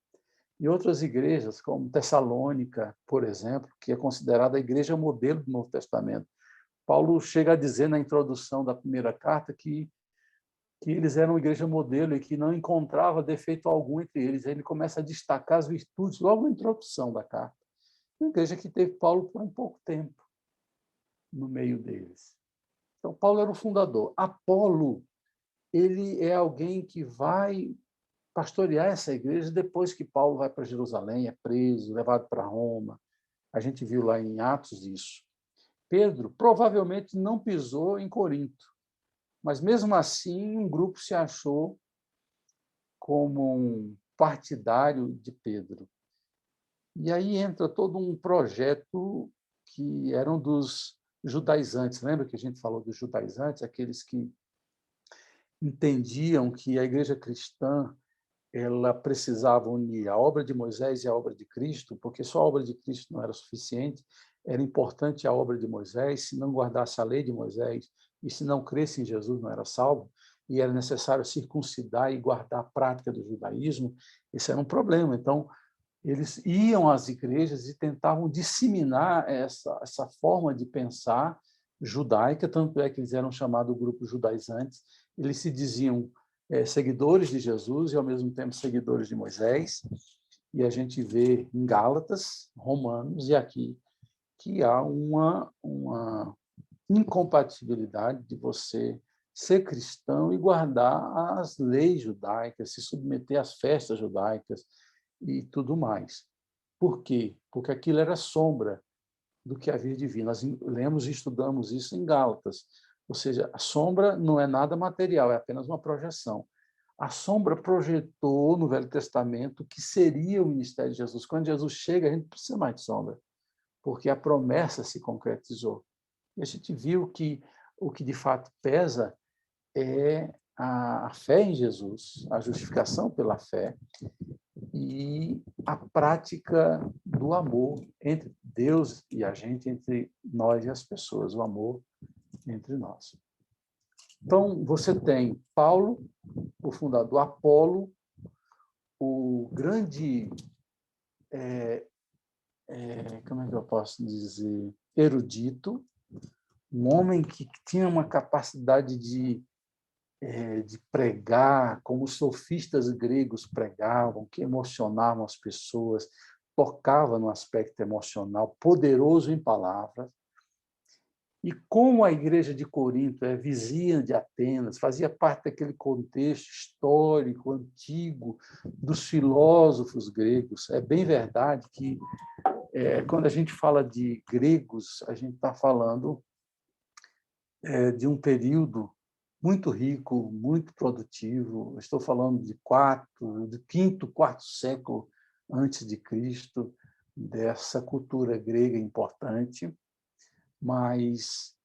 E outras igrejas, como Tessalônica, por exemplo, que é considerada a igreja modelo do Novo Testamento. Paulo chega a dizer na introdução da primeira carta que eles eram uma igreja modelo e que não encontrava defeito algum entre eles. Ele começa a destacar as virtudes logo na introdução da carta. Uma igreja que teve Paulo por um pouco tempo no meio deles. Então, Paulo era o fundador. Apolo, ele é alguém que vai pastorear essa igreja depois que Paulo vai para Jerusalém, é preso, levado para Roma. A gente viu lá em Atos isso. Pedro provavelmente não pisou em Corinto, mas, mesmo assim, um grupo se achou como um partidário de Pedro. E aí entra todo um projeto que eram dos judaizantes. Lembra que a gente falou dos judaizantes? Aqueles que entendiam que a igreja cristã ela precisava unir a obra de Moisés e a obra de Cristo, porque só a obra de Cristo não era suficiente, era importante a obra de Moisés. Se não guardasse a lei de Moisés e se não cresce em Jesus, não era salvo, e era necessário circuncidar e guardar a prática do judaísmo. Esse era um problema. Então, eles iam às igrejas e tentavam disseminar essa forma de pensar judaica, tanto é que eles eram chamados grupo judaizantes. Eles se diziam seguidores de Jesus e, ao mesmo tempo, seguidores de Moisés. E a gente vê em Gálatas, Romanos e aqui que há uma incompatibilidade de você ser cristão e guardar as leis judaicas, se submeter às festas judaicas e tudo mais. Por quê? Porque aquilo era sombra do que havia de vir. Nós lemos e estudamos isso em Gálatas. Ou seja, a sombra não é nada material, é apenas uma projeção. A sombra projetou no Velho Testamento o que seria o ministério de Jesus. Quando Jesus chega, a gente não precisa mais de sombra, porque a promessa se concretizou. E a gente viu que o que de fato pesa é a fé em Jesus, a justificação pela fé e a prática do amor entre Deus e a gente, entre nós e as pessoas, o amor entre nós. Então, você tem Paulo, o fundador, Apolo, o grande, como é que eu posso dizer, erudito, um homem que tinha uma capacidade de pregar, como os sofistas gregos pregavam, que emocionavam as pessoas, tocava no aspecto emocional, poderoso em palavras. E como a igreja de Corinto é vizinha de Atenas, fazia parte daquele contexto histórico, antigo, dos filósofos gregos, é bem verdade que, quando a gente fala de gregos, a gente está falando de um período muito rico, muito produtivo. Estou falando do quinto, quarto século antes de Cristo, dessa cultura grega importante, mas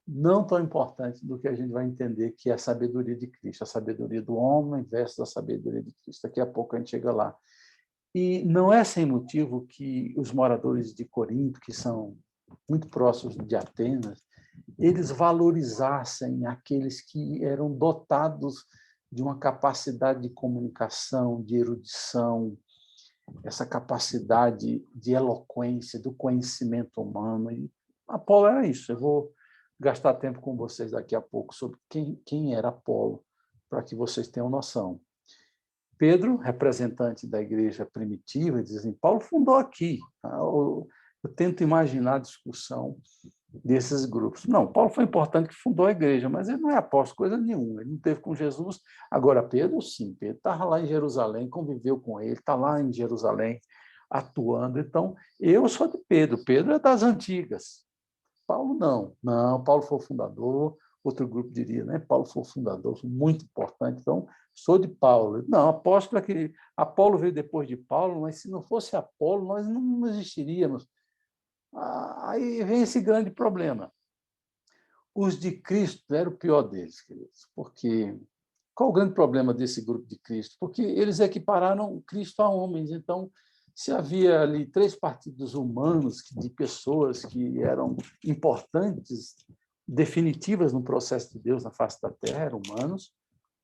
não tão importante do que a gente vai entender que é a sabedoria de Cristo, a sabedoria do homem versus a sabedoria de Cristo. Daqui a pouco a gente chega lá. E não é sem motivo que os moradores de Corinto, que são muito próximos de Atenas, eles valorizassem aqueles que eram dotados de uma capacidade de comunicação, de erudição, essa capacidade de eloquência, do conhecimento humano. E Apolo era isso. Eu vou gastar tempo com vocês daqui a pouco sobre quem era Apolo, para que vocês tenham noção. Pedro, representante da igreja primitiva, diz assim, Paulo fundou aqui. Eu tento imaginar a discussão desses grupos. Não, Paulo foi importante que fundou a igreja, mas ele não é apóstolo coisa nenhuma, ele não teve com Jesus. Agora, Pedro, sim, Pedro estava lá em Jerusalém, conviveu com ele, está lá em Jerusalém, atuando. Então, eu sou de Pedro, Pedro é das antigas. Paulo não. Não, Paulo foi o fundador, outro grupo diria, né? Paulo foi o fundador, foi muito importante, então sou de Paulo. Não, apóstolo é que Apolo veio depois de Paulo, mas se não fosse Apolo, nós não existiríamos. Aí vem esse grande problema. Os de Cristo era o pior deles, queridos, porque qual o grande problema desse grupo de Cristo? Porque eles equipararam Cristo a homens. Então, se havia ali três partidos humanos de pessoas que eram importantes, definitivas no processo de Deus na face da terra, eram humanos,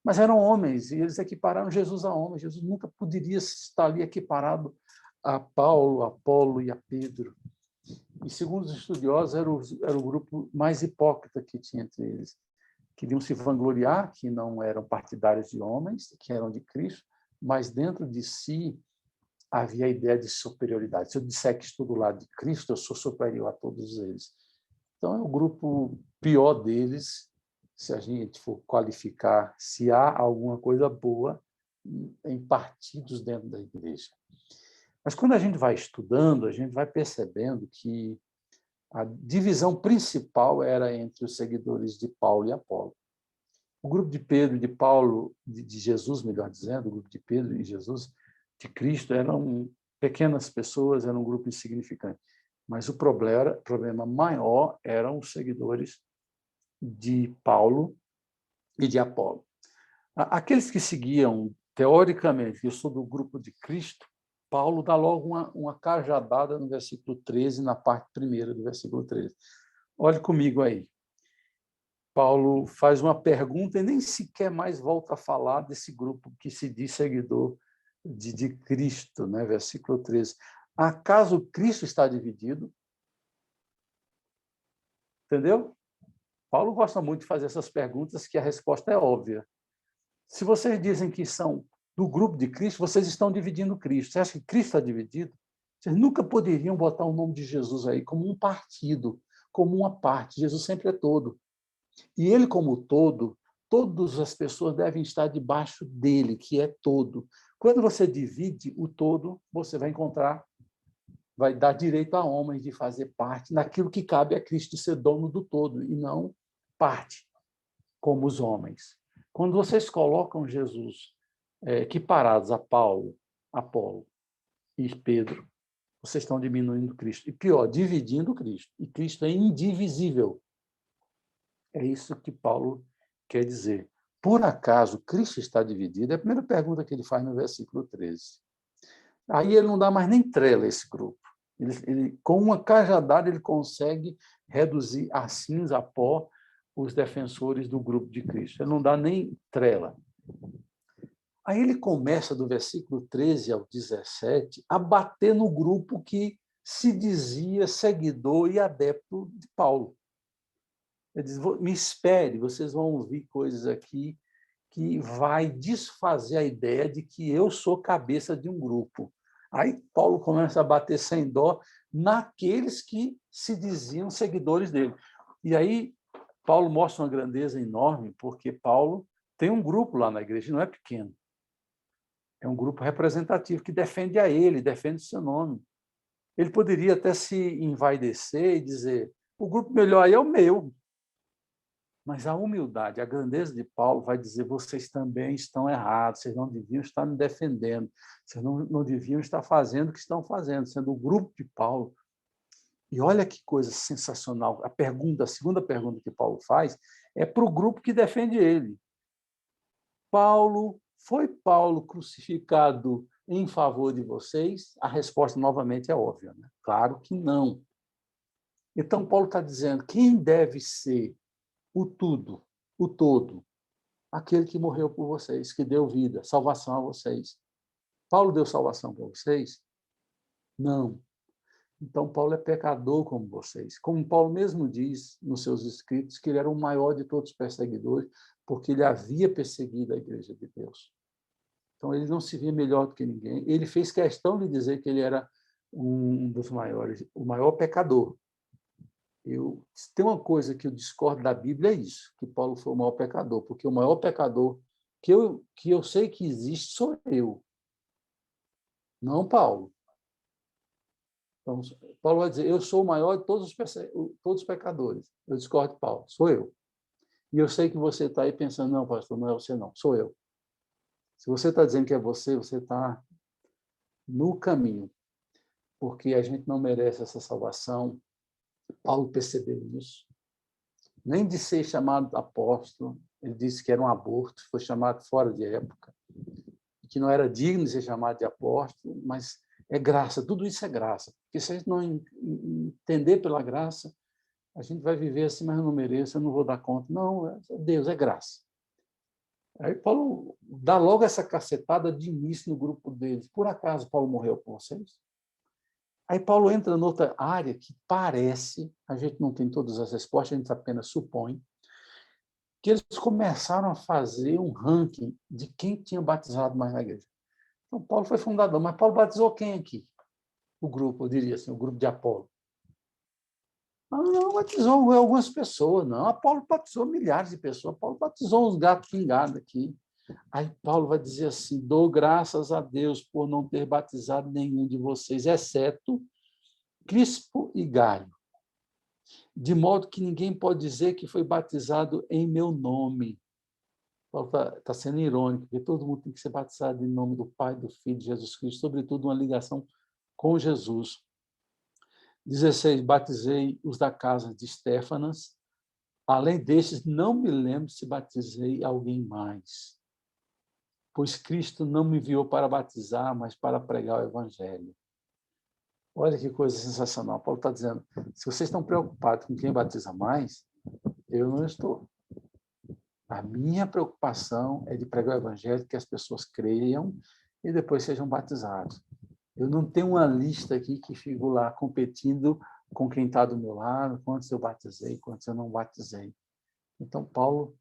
mas eram homens, e eles equipararam Jesus a homens. Jesus nunca poderia estar ali equiparado a Paulo, a Apolo e a Pedro. E, segundo os estudiosos, era o grupo mais hipócrita que tinha entre eles. Queriam se vangloriar que não eram partidários de homens, que eram de Cristo, mas dentro de si havia a ideia de superioridade. Se eu disser que estou do lado de Cristo, eu sou superior a todos eles. Então, é o grupo pior deles, se a gente for qualificar se há alguma coisa boa em partidos dentro da igreja. Mas quando a gente vai estudando, a gente vai percebendo que a divisão principal era entre os seguidores de Paulo e Apolo. O grupo de Pedro e de Paulo, de Jesus, melhor dizendo, o grupo de Pedro e Jesus, de Cristo, eram pequenas pessoas, era um grupo insignificante. Mas o problema maior eram os seguidores de Paulo e de Apolo. Aqueles que seguiam, teoricamente, eu sou do grupo de Cristo, Paulo dá logo uma cajadada no versículo 13, na parte primeira do versículo 13. Olhe comigo aí. Paulo faz uma pergunta e nem sequer mais volta a falar desse grupo que se diz seguidor de Cristo, né? Versículo 13. Acaso Cristo está dividido? Entendeu? Paulo gosta muito de fazer essas perguntas que a resposta é óbvia. Se vocês dizem que são do grupo de Cristo, vocês estão dividindo Cristo. Você acha que Cristo está dividido? Vocês nunca poderiam botar o nome de Jesus aí como um partido, como uma parte. Jesus sempre é todo. E ele, como todo, todas as pessoas devem estar debaixo dele, que é todo. Quando você divide o todo, você vai encontrar, vai dar direito a homens de fazer parte naquilo que cabe a Cristo, de ser dono do todo, e não parte, como os homens. Quando vocês colocam Jesus equiparados a Paulo, Apolo e Pedro, vocês estão diminuindo Cristo. E pior, dividindo Cristo. E Cristo é indivisível. É isso que Paulo quer dizer. Por acaso Cristo está dividido? É a primeira pergunta que ele faz no versículo 13. Aí ele não dá mais nem trela a esse grupo. Com uma cajadada, ele consegue reduzir a cinza, a pó, os defensores do grupo de Cristo. Ele não dá nem trela. Aí ele começa, do versículo 13 ao 17, a bater no grupo que se dizia seguidor e adepto de Paulo. Ele diz, me espere, vocês vão ouvir coisas aqui que vai desfazer a ideia de que eu sou cabeça de um grupo. Aí Paulo começa a bater sem dó naqueles que se diziam seguidores dele. E aí Paulo mostra uma grandeza enorme, porque Paulo tem um grupo lá na igreja, não é pequeno. É um grupo representativo que defende a ele, defende o seu nome. Ele poderia até se envaidecer e dizer, o grupo melhor aí é o meu. Mas a humildade, a grandeza de Paulo vai dizer, vocês também estão errados, vocês não deviam estar me defendendo, vocês não deviam estar fazendo o que estão fazendo, sendo o grupo de Paulo. E olha que coisa sensacional. A segunda pergunta que Paulo faz é para o grupo que defende ele. Foi Paulo crucificado em favor de vocês? A resposta, novamente, é óbvia, né? Claro que não. Então, Paulo está dizendo, quem deve ser o tudo, o todo? Aquele que morreu por vocês, que deu vida, salvação a vocês. Paulo deu salvação para vocês? Não. Então, Paulo é pecador como vocês. Como Paulo mesmo diz nos seus escritos, que ele era o maior de todos os perseguidores, porque ele havia perseguido a igreja de Deus. Então, ele não se via melhor do que ninguém. Ele fez questão de dizer que ele era um dos maiores, o maior pecador. Se tem uma coisa que eu discordo da Bíblia, é isso, que Paulo foi o maior pecador, porque o maior pecador que eu sei que existe sou eu, não Paulo. Então, Paulo vai dizer, eu sou o maior de todos os pecadores. Eu discordo de Paulo, sou eu. E eu sei que você está aí pensando, não, pastor, não é você não, sou eu. Se você está dizendo que é você está no caminho, porque a gente não merece essa salvação. Paulo percebeu isso. Nem de ser chamado apóstolo, ele disse que era um aborto, foi chamado fora de época, que não era digno de ser chamado de apóstolo, mas é graça, tudo isso é graça. Porque se a gente não entender pela graça, a gente vai viver assim, mas eu não mereço, eu não vou dar conta. Não, é Deus, é graça. Aí Paulo dá logo essa cacetada de início no grupo deles. Por acaso Paulo morreu por vocês? Aí Paulo entra noutra área que parece, a gente não tem todas as respostas, a gente apenas supõe, que eles começaram a fazer um ranking de quem tinha batizado mais na igreja. Então, Paulo foi fundador, mas Paulo batizou quem aqui? O grupo, eu diria assim, o grupo de Apolo. Não, batizou algumas pessoas, não. Apolo batizou milhares de pessoas, Paulo batizou uns gatos pingados aqui. Aí Paulo vai dizer assim, dou graças a Deus por não ter batizado nenhum de vocês, exceto Crispo e Gaio, de modo que ninguém pode dizer que foi batizado em meu nome. Paulo está sendo irônico, porque todo mundo tem que ser batizado em nome do Pai, do Filho de Jesus Cristo, sobretudo uma ligação com Jesus. 16, batizei os da casa de Estéfanas. Além destes, não me lembro se batizei alguém mais. Pois Cristo não me enviou para batizar, mas para pregar o Evangelho. Olha que coisa sensacional. Paulo está dizendo, se vocês estão preocupados com quem batiza mais, eu não estou. A minha preocupação é de pregar o Evangelho, que as pessoas creiam e depois sejam batizados. Eu não tenho uma lista aqui que fico lá competindo com quem está do meu lado, quantos eu batizei, quantos eu não batizei. Então, Paulo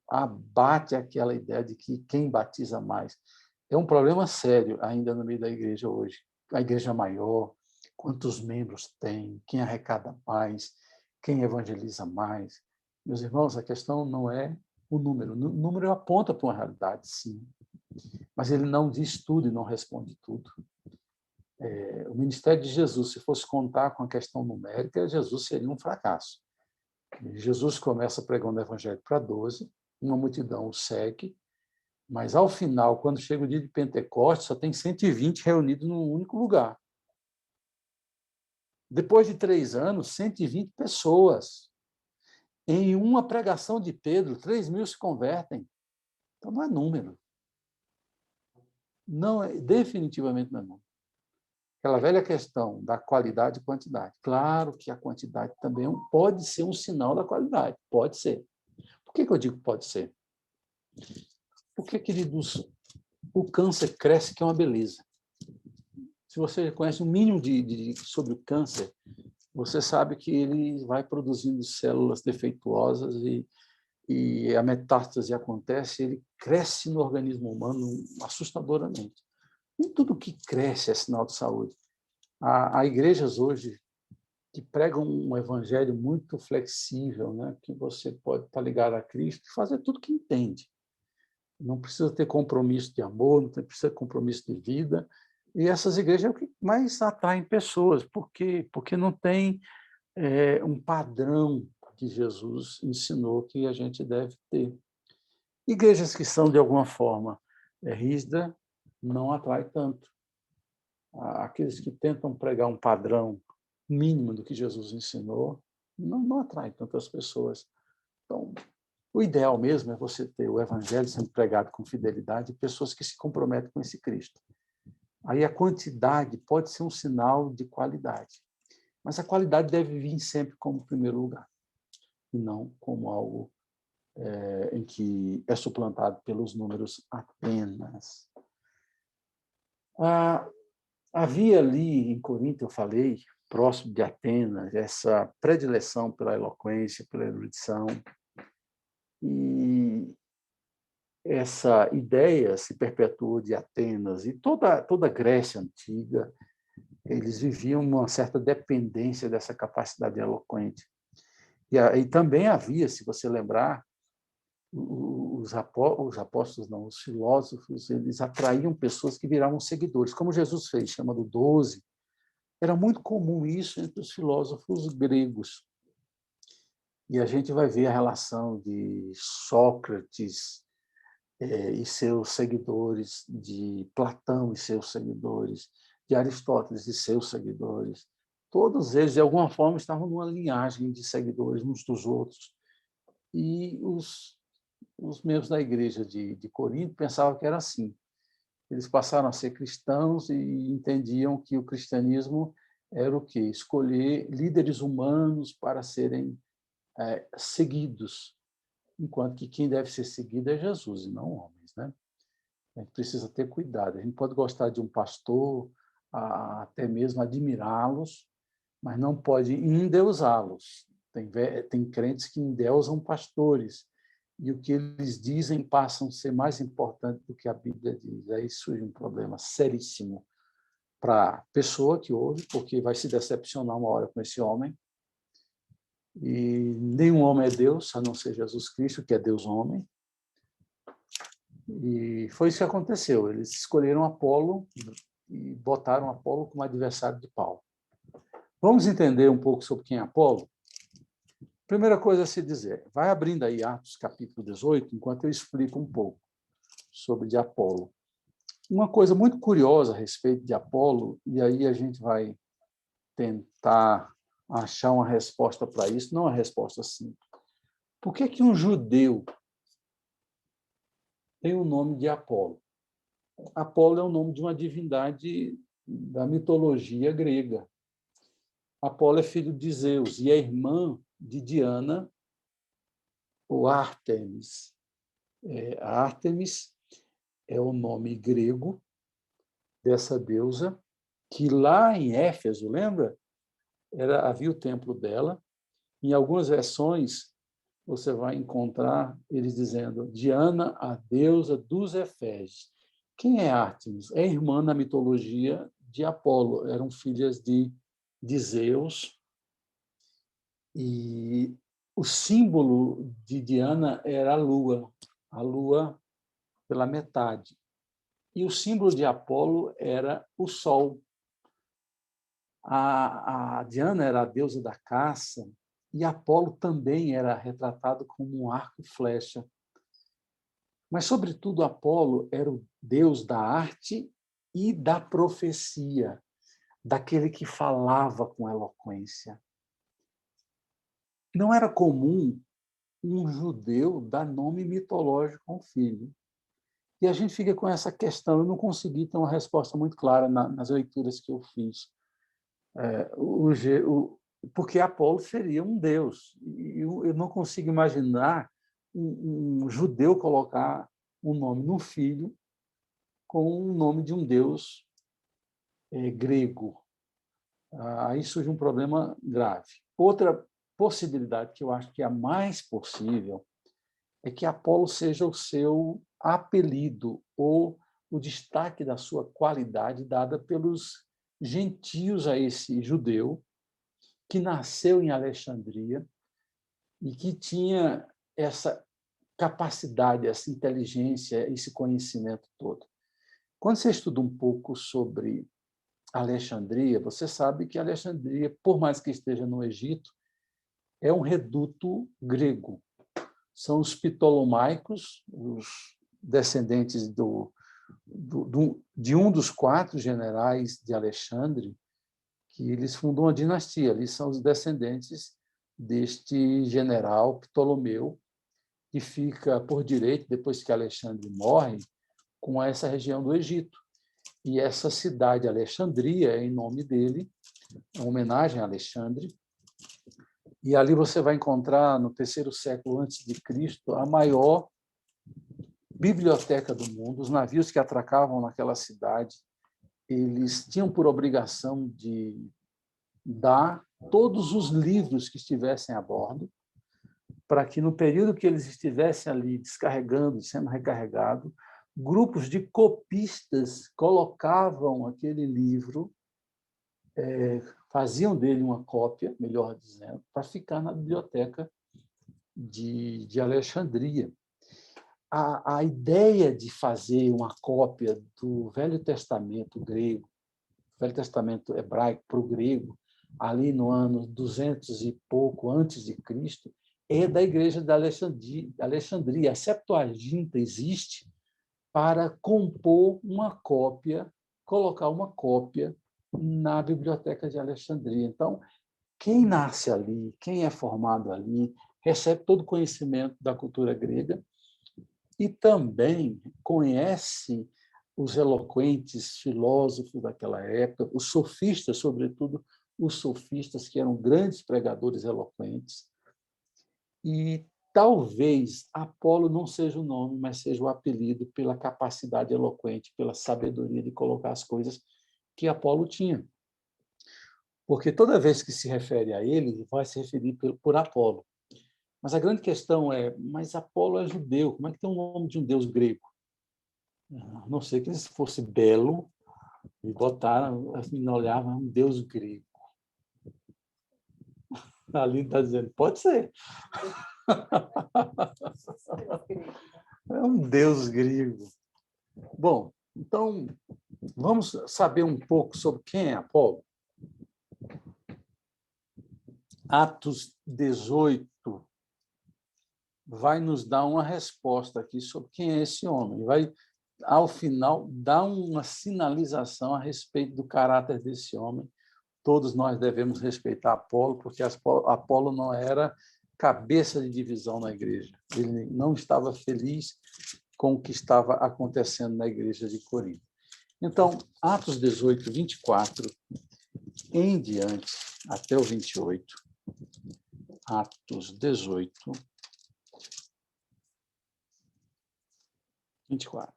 abate aquela ideia de que quem batiza mais. É um problema sério ainda no meio da igreja hoje. A igreja maior, quantos membros tem, quem arrecada mais, quem evangeliza mais. Meus irmãos, a questão não é o número. O número aponta para uma realidade, sim, mas ele não diz tudo e não responde tudo. O ministério de Jesus, se fosse contar com a questão numérica, Jesus seria um fracasso. Jesus começa pregando o evangelho para 12, uma multidão o segue, mas, ao final, quando chega o dia de Pentecostes, só tem 120 reunidos num único lugar. Depois de 3 anos, 120 pessoas. Em uma pregação de Pedro, 3.000 se convertem. Então, não é número. Não é, definitivamente não é número. Aquela velha questão da qualidade e quantidade. Claro que a quantidade também pode ser um sinal da qualidade. Pode ser. Por que eu digo pode ser? Porque, queridos, o câncer cresce, que é uma beleza. Se você conhece um mínimo sobre o câncer, você sabe que ele vai produzindo células defeituosas e a metástase acontece, ele cresce no organismo humano assustadoramente. Nem tudo que cresce é sinal de saúde. Há igrejas hoje que pregam um evangelho muito flexível, né? Que você pode estar ligado a Cristo e fazer tudo que entende. Não precisa ter compromisso de amor, não precisa ter compromisso de vida. E essas igrejas é o que mais atraem pessoas. Por quê? Porque não tem um padrão que Jesus ensinou que a gente deve ter. Igrejas que são, de alguma forma, rígidas, não atrai tanto. Aqueles que tentam pregar um padrão mínimo do que Jesus ensinou, não atrai tantas pessoas. Então, o ideal mesmo é você ter o evangelho sendo pregado com fidelidade e pessoas que se comprometem com esse Cristo. Aí a quantidade pode ser um sinal de qualidade, mas a qualidade deve vir sempre como primeiro lugar, e não como algo em que é suplantado pelos números apenas. Havia ali em Corinto, eu falei, próximo de Atenas, essa predileção pela eloquência, pela erudição, e essa ideia se perpetuou de Atenas e toda a Grécia antiga, Eles viviam uma certa dependência dessa capacidade eloquente. E também havia, se você lembrar, os apóstolos, não, os filósofos, eles atraíam pessoas que viravam seguidores, como Jesus fez, chamado 12. Era muito comum isso entre os filósofos gregos. E a gente vai ver a relação de Sócrates e seus seguidores, de Platão e seus seguidores, de Aristóteles e seus seguidores. Todos eles, de alguma forma, estavam numa linhagem de seguidores uns dos outros. E os membros da igreja de Corinto pensavam que era assim. Eles passaram a ser cristãos e entendiam que o cristianismo era o quê? Escolher líderes humanos para serem seguidos, enquanto que quem deve ser seguido é Jesus e não homens, né? A gente precisa ter cuidado. A gente pode gostar de um pastor, até mesmo admirá-los, mas não pode endeusá-los. Tem crentes que endeusam pastores, e o que eles dizem passam a ser mais importante do que a Bíblia diz. Aí surge um problema seríssimo para a pessoa que ouve, porque vai se decepcionar uma hora com esse homem, e nenhum homem é Deus, a não ser Jesus Cristo, que é Deus-homem. E foi isso que aconteceu. Eles escolheram Apolo e botaram Apolo como adversário de Paulo. Vamos entender um pouco sobre quem é Apolo? Primeira coisa a se dizer, vai abrindo aí Atos capítulo 18, enquanto eu explico um pouco sobre de Apolo. Uma coisa muito curiosa a respeito de Apolo, e aí a gente vai tentar achar uma resposta para isso, não uma resposta simples. Por que um judeu tem o nome de Apolo? Apolo é o nome de uma divindade da mitologia grega. Apolo é filho de Zeus e é irmã de Diana, ou Ártemis. Ártemis é o nome grego dessa deusa, que lá em Éfeso, lembra? Havia o templo dela. Em algumas versões, você vai encontrar eles dizendo Diana, a deusa dos Efésios. Quem é Ártemis? É irmã na mitologia de Apolo. Eram filhas de Zeus. E o símbolo de Diana era a lua pela metade. E o símbolo de Apolo era o sol. A Diana era a deusa da caça, e Apolo também era retratado como um arco e flecha. Mas, sobretudo, Apolo era o deus da arte e da profecia, daquele que falava com eloquência. Não era comum um judeu dar nome mitológico a um filho. E a gente fica com essa questão, eu não consegui ter uma resposta muito clara nas leituras que eu fiz. Porque Apolo seria um deus. E eu não consigo imaginar um judeu colocar um nome no filho com o nome de um deus grego. Aí surge um problema grave. Outra possibilidade, que eu acho que é a mais possível, é que Apolo seja o seu apelido ou o destaque da sua qualidade dada pelos gentios a esse judeu que nasceu em Alexandria e que tinha essa capacidade, essa inteligência, esse conhecimento todo. Quando você estuda um pouco sobre Alexandria, você sabe que Alexandria, por mais que esteja no Egito, é um reduto grego. São os ptolomaicos, os descendentes de um dos 4 generais de Alexandre, que eles fundam uma dinastia. Eles são os descendentes deste general Ptolomeu, que fica por direito, depois que Alexandre morre, com essa região do Egito. E essa cidade, Alexandria, é em nome dele, uma homenagem a Alexandre. E ali você vai encontrar, no 3º século antes de Cristo, a maior biblioteca do mundo. Os navios que atracavam naquela cidade, eles tinham por obrigação de dar todos os livros que estivessem a bordo, para que, no período que eles estivessem ali descarregando, sendo recarregado, grupos de copistas colocavam aquele livro faziam dele uma cópia, melhor dizendo, para ficar na biblioteca de Alexandria. A ideia de fazer uma cópia do Velho Testamento grego, Velho Testamento hebraico para o grego, ali no ano 200 e pouco antes de Cristo, é da Igreja de Alexandria. A Septuaginta existe para compor uma cópia, colocar uma cópia na Biblioteca de Alexandria. Então, quem nasce ali, quem é formado ali, recebe todo o conhecimento da cultura grega e também conhece os eloquentes filósofos daquela época, os sofistas, sobretudo os sofistas, que eram grandes pregadores eloquentes. E talvez Apolo não seja o nome, mas seja o apelido pela capacidade eloquente, pela sabedoria de colocar as coisas que Apolo tinha. Porque toda vez que se refere a ele, vai se referir por Apolo. Mas a grande questão é, mas Apolo é judeu, como é que tem o nome de um deus grego? A não sei que ele fosse belo e botaram, assim, olhavam, um deus grego. Ali está dizendo, pode ser. É um deus grego. Bom, então, vamos saber um pouco sobre quem é Apolo. Atos 18 vai nos dar uma resposta aqui sobre quem é esse homem. Vai, ao final, dar uma sinalização a respeito do caráter desse homem. Todos nós devemos respeitar Apolo, porque Apolo não era cabeça de divisão na igreja. Ele não estava feliz com o que estava acontecendo na igreja de Corinto. Então, Atos 18, 24, em diante, até o 28, Atos 18, 24.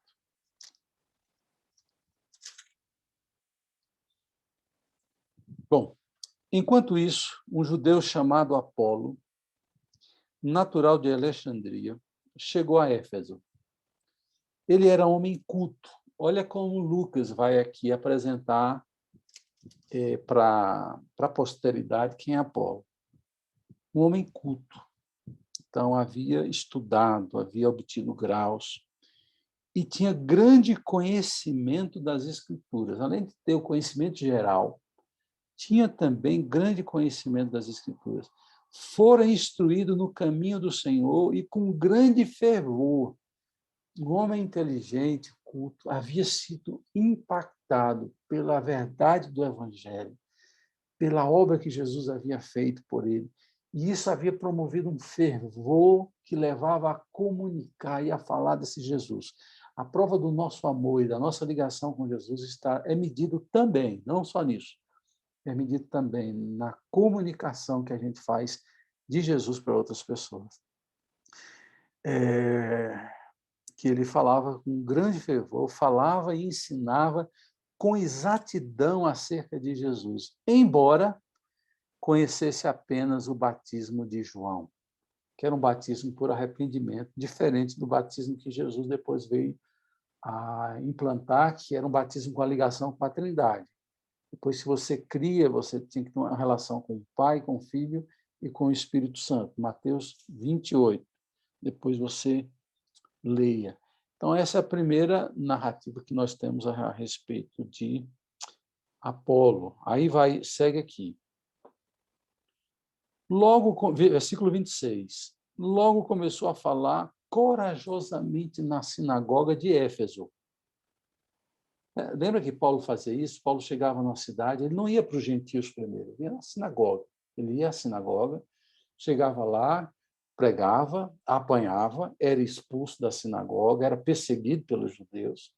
Bom, enquanto isso, um judeu chamado Apolo, natural de Alexandria, chegou a Éfeso. Ele era homem culto. Olha como Lucas vai aqui apresentar para a posteridade quem é Apolo. Um homem culto. Então, havia estudado, havia obtido graus e tinha grande conhecimento das Escrituras. Além de ter o conhecimento geral, tinha também grande conhecimento das Escrituras. Fora instruído no caminho do Senhor e com grande fervor. Um homem inteligente, culto, havia sido impactado pela verdade do Evangelho, pela obra que Jesus havia feito por ele. E isso havia promovido um fervor que levava a comunicar e a falar desse Jesus. A prova do nosso amor e da nossa ligação com Jesus é medido também, não só nisso, é medido também na comunicação que a gente faz de Jesus para outras pessoas. Que ele falava com grande fervor, falava e ensinava com exatidão acerca de Jesus, embora conhecesse apenas o batismo de João, que era um batismo por arrependimento, diferente do batismo que Jesus depois veio a implantar, que era um batismo com a ligação com a Trindade. Depois, se você cria, você tinha que ter uma relação com o Pai, com o Filho e com o Espírito Santo. Mateus 28. Depois você leia. Então, essa é a primeira narrativa que nós temos a respeito de Apolo. Aí segue aqui. Logo, versículo 26. Logo começou a falar corajosamente na sinagoga de Éfeso. Lembra que Paulo fazia isso? Paulo chegava numa cidade, ele não ia para os gentios primeiro, ele ia na sinagoga. Ele ia à sinagoga, chegava lá, pregava, apanhava, era expulso da sinagoga, era perseguido pelos judeus.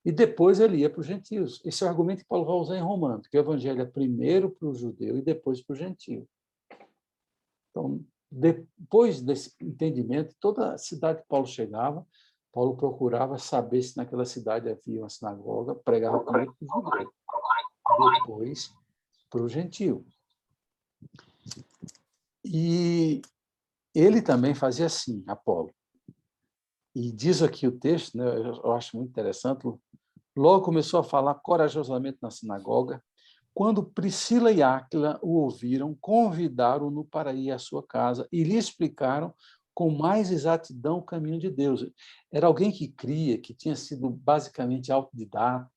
E depois ele ia para os gentios. Esse é o argumento que Paulo vai usar em Romanos, que o evangelho é primeiro para o judeu e depois para o gentio. Então, depois desse entendimento, toda a cidade que Paulo chegava, Paulo procurava saber se naquela cidade havia uma sinagoga, pregava primeiro para o judeu, depois para o gentio. E ele também fazia assim, Apolo. E diz aqui o texto, né, eu acho muito interessante, logo começou a falar corajosamente na sinagoga, Quando Priscila e Áquila o ouviram, convidaram-no para ir à sua casa e lhe explicaram com mais exatidão o caminho de Deus. Era alguém que cria, que tinha sido basicamente autodidata,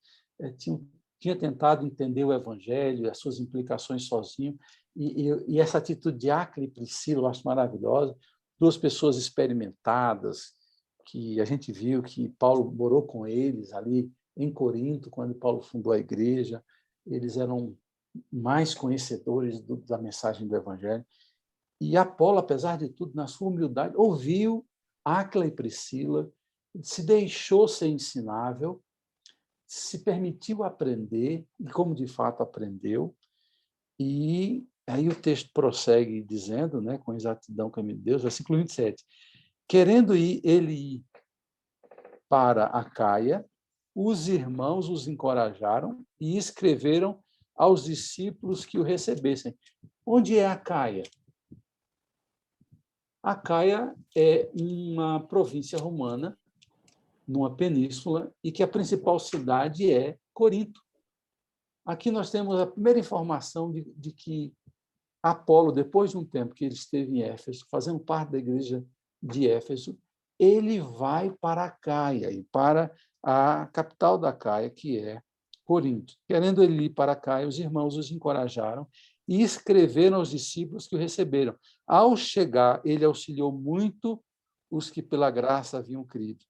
tinha tentado entender o Evangelho e as suas implicações sozinho, e essa atitude de Áquila e Priscila eu acho maravilhosa, duas pessoas experimentadas, que a gente viu que Paulo morou com eles ali em Corinto, quando Paulo fundou a igreja, eles eram mais conhecedores da mensagem do Evangelho. E Apolo, apesar de tudo, na sua humildade, ouviu Áquila e Priscila, se deixou ser ensinável, se permitiu aprender, e como de fato aprendeu. E aí o texto prossegue dizendo, né, com exatidão o caminho de Deus, versículo 27. Querendo ele ir para Acaia, os irmãos os encorajaram e escreveram aos discípulos que o recebessem. Onde é Acaia? Acaia é uma província romana, numa península, e que a principal cidade é Corinto. Aqui nós temos a primeira informação de que Apolo, depois de um tempo que ele esteve em Éfeso, fazendo parte da igreja de Éfeso, ele vai para Acaia, e para a capital da Acaia, que é Corinto. Querendo ele ir para Acaia, os irmãos os encorajaram e escreveram aos discípulos que o receberam. Ao chegar, ele auxiliou muito os que pela graça haviam crido,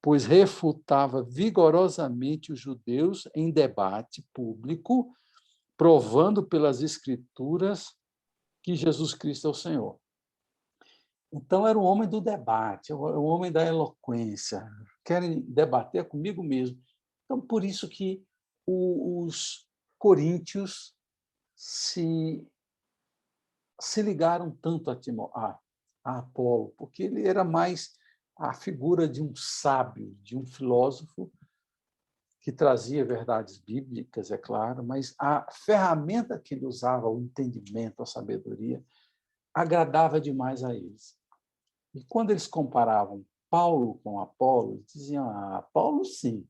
pois refutava vigorosamente os judeus em debate público, provando pelas Escrituras que Jesus Cristo é o Senhor. Então, era um homem do debate, um homem da eloquência. Querem debater comigo mesmo. Então, por isso que os coríntios se ligaram tanto a Apolo, porque ele era mais a figura de um sábio, de um filósofo que trazia verdades bíblicas, é claro, mas a ferramenta que ele usava, o entendimento, a sabedoria, agradava demais a eles. E quando eles comparavam Paulo com Apolo, eles diziam: Paulo sim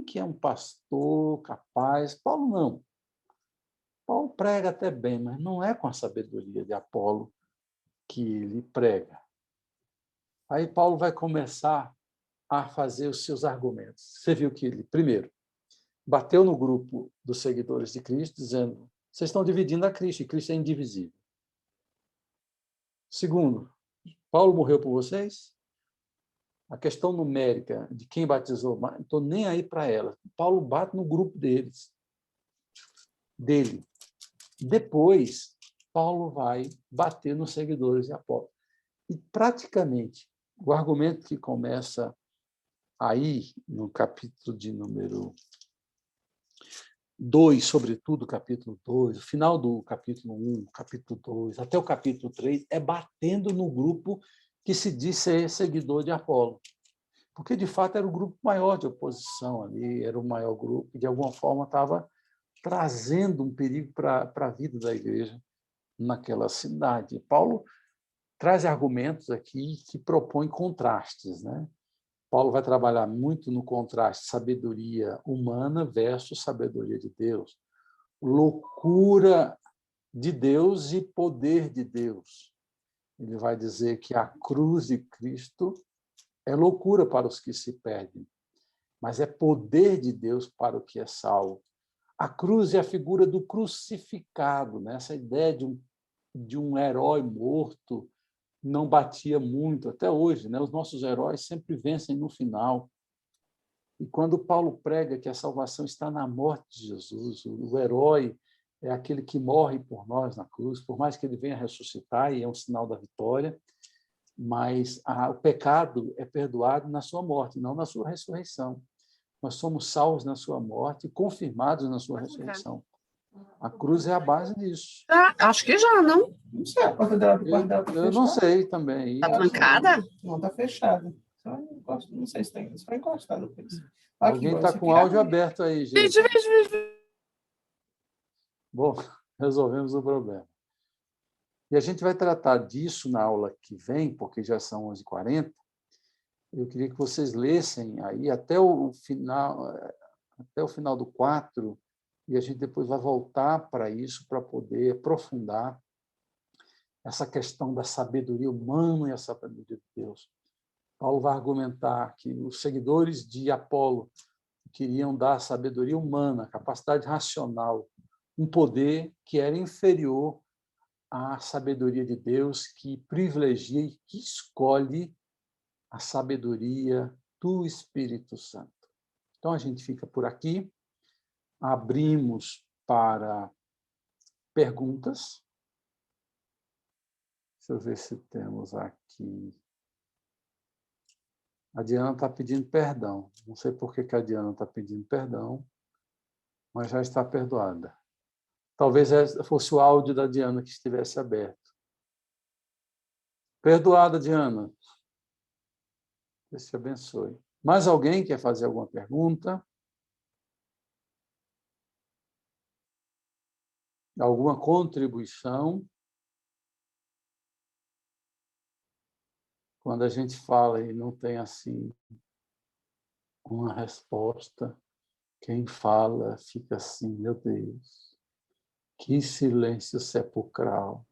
que é um pastor capaz. Paulo não. Paulo prega até bem, mas não é com a sabedoria de Apolo que ele prega. Aí Paulo vai começar a fazer os seus argumentos. Você viu que ele, primeiro, bateu no grupo dos seguidores de Cristo, dizendo: vocês estão dividindo a Cristo, e Cristo é indivisível. Segundo, Paulo morreu por vocês? A questão numérica de quem batizou, não estou nem aí para ela. Paulo bate no grupo dele. Depois, Paulo vai bater nos seguidores de Apolo. E, praticamente, o argumento que começa aí, no capítulo de número 2, sobretudo o capítulo 2, o final do capítulo 1, capítulo 2, até o capítulo 3, é batendo no grupo que se diz ser seguidor de Apolo. Porque, de fato, era o grupo maior de oposição ali, era o maior grupo, e, de alguma forma, estava trazendo um perigo para a vida da igreja naquela cidade. Paulo traz argumentos aqui que propõem contrastes, né? Paulo vai trabalhar muito no contraste sabedoria humana versus sabedoria de Deus, loucura de Deus e poder de Deus. Ele vai dizer que a cruz de Cristo é loucura para os que se perdem, mas é poder de Deus para o que é salvo. A cruz é a figura do crucificado, né? Essa ideia de um herói morto não batia muito, até hoje, né? Os nossos heróis sempre vencem no final. E quando Paulo prega que a salvação está na morte de Jesus, o herói é aquele que morre por nós na cruz, por mais que ele venha ressuscitar, e é um sinal da vitória, mas o pecado é perdoado na sua morte, não na sua ressurreição. Nós somos salvos na sua morte e confirmados na sua ressurreição. A cruz é a base disso. Acho que já, não? Não sei, a porta dela está fechada. Eu não sei também. Está trancada? Não, está fechada. Não sei se tem. Só encostado por isso. Alguém está com o áudio aberto aí, gente. Bom, resolvemos o problema. E a gente vai tratar disso na aula que vem, porque já são 11h40. Eu queria que vocês lessem aí até o final do 4, e a gente depois vai voltar para isso, para poder aprofundar essa questão da sabedoria humana e a sabedoria de Deus. Paulo vai argumentar que os seguidores de Apolo queriam dar sabedoria humana, capacidade racional, um poder que era inferior à sabedoria de Deus, que privilegia e que escolhe a sabedoria do Espírito Santo. Então, a gente fica por aqui, abrimos para perguntas. Deixa eu ver se temos aqui. A Diana está pedindo perdão. Não sei por que a Diana está pedindo perdão, mas já está perdoada. Talvez fosse o áudio da Diana que estivesse aberto. Perdoada, Diana. Deus te abençoe. Mais alguém quer fazer alguma pergunta? Alguma contribuição? Quando a gente fala e não tem assim uma resposta, quem fala fica assim, meu Deus, que silêncio sepulcral.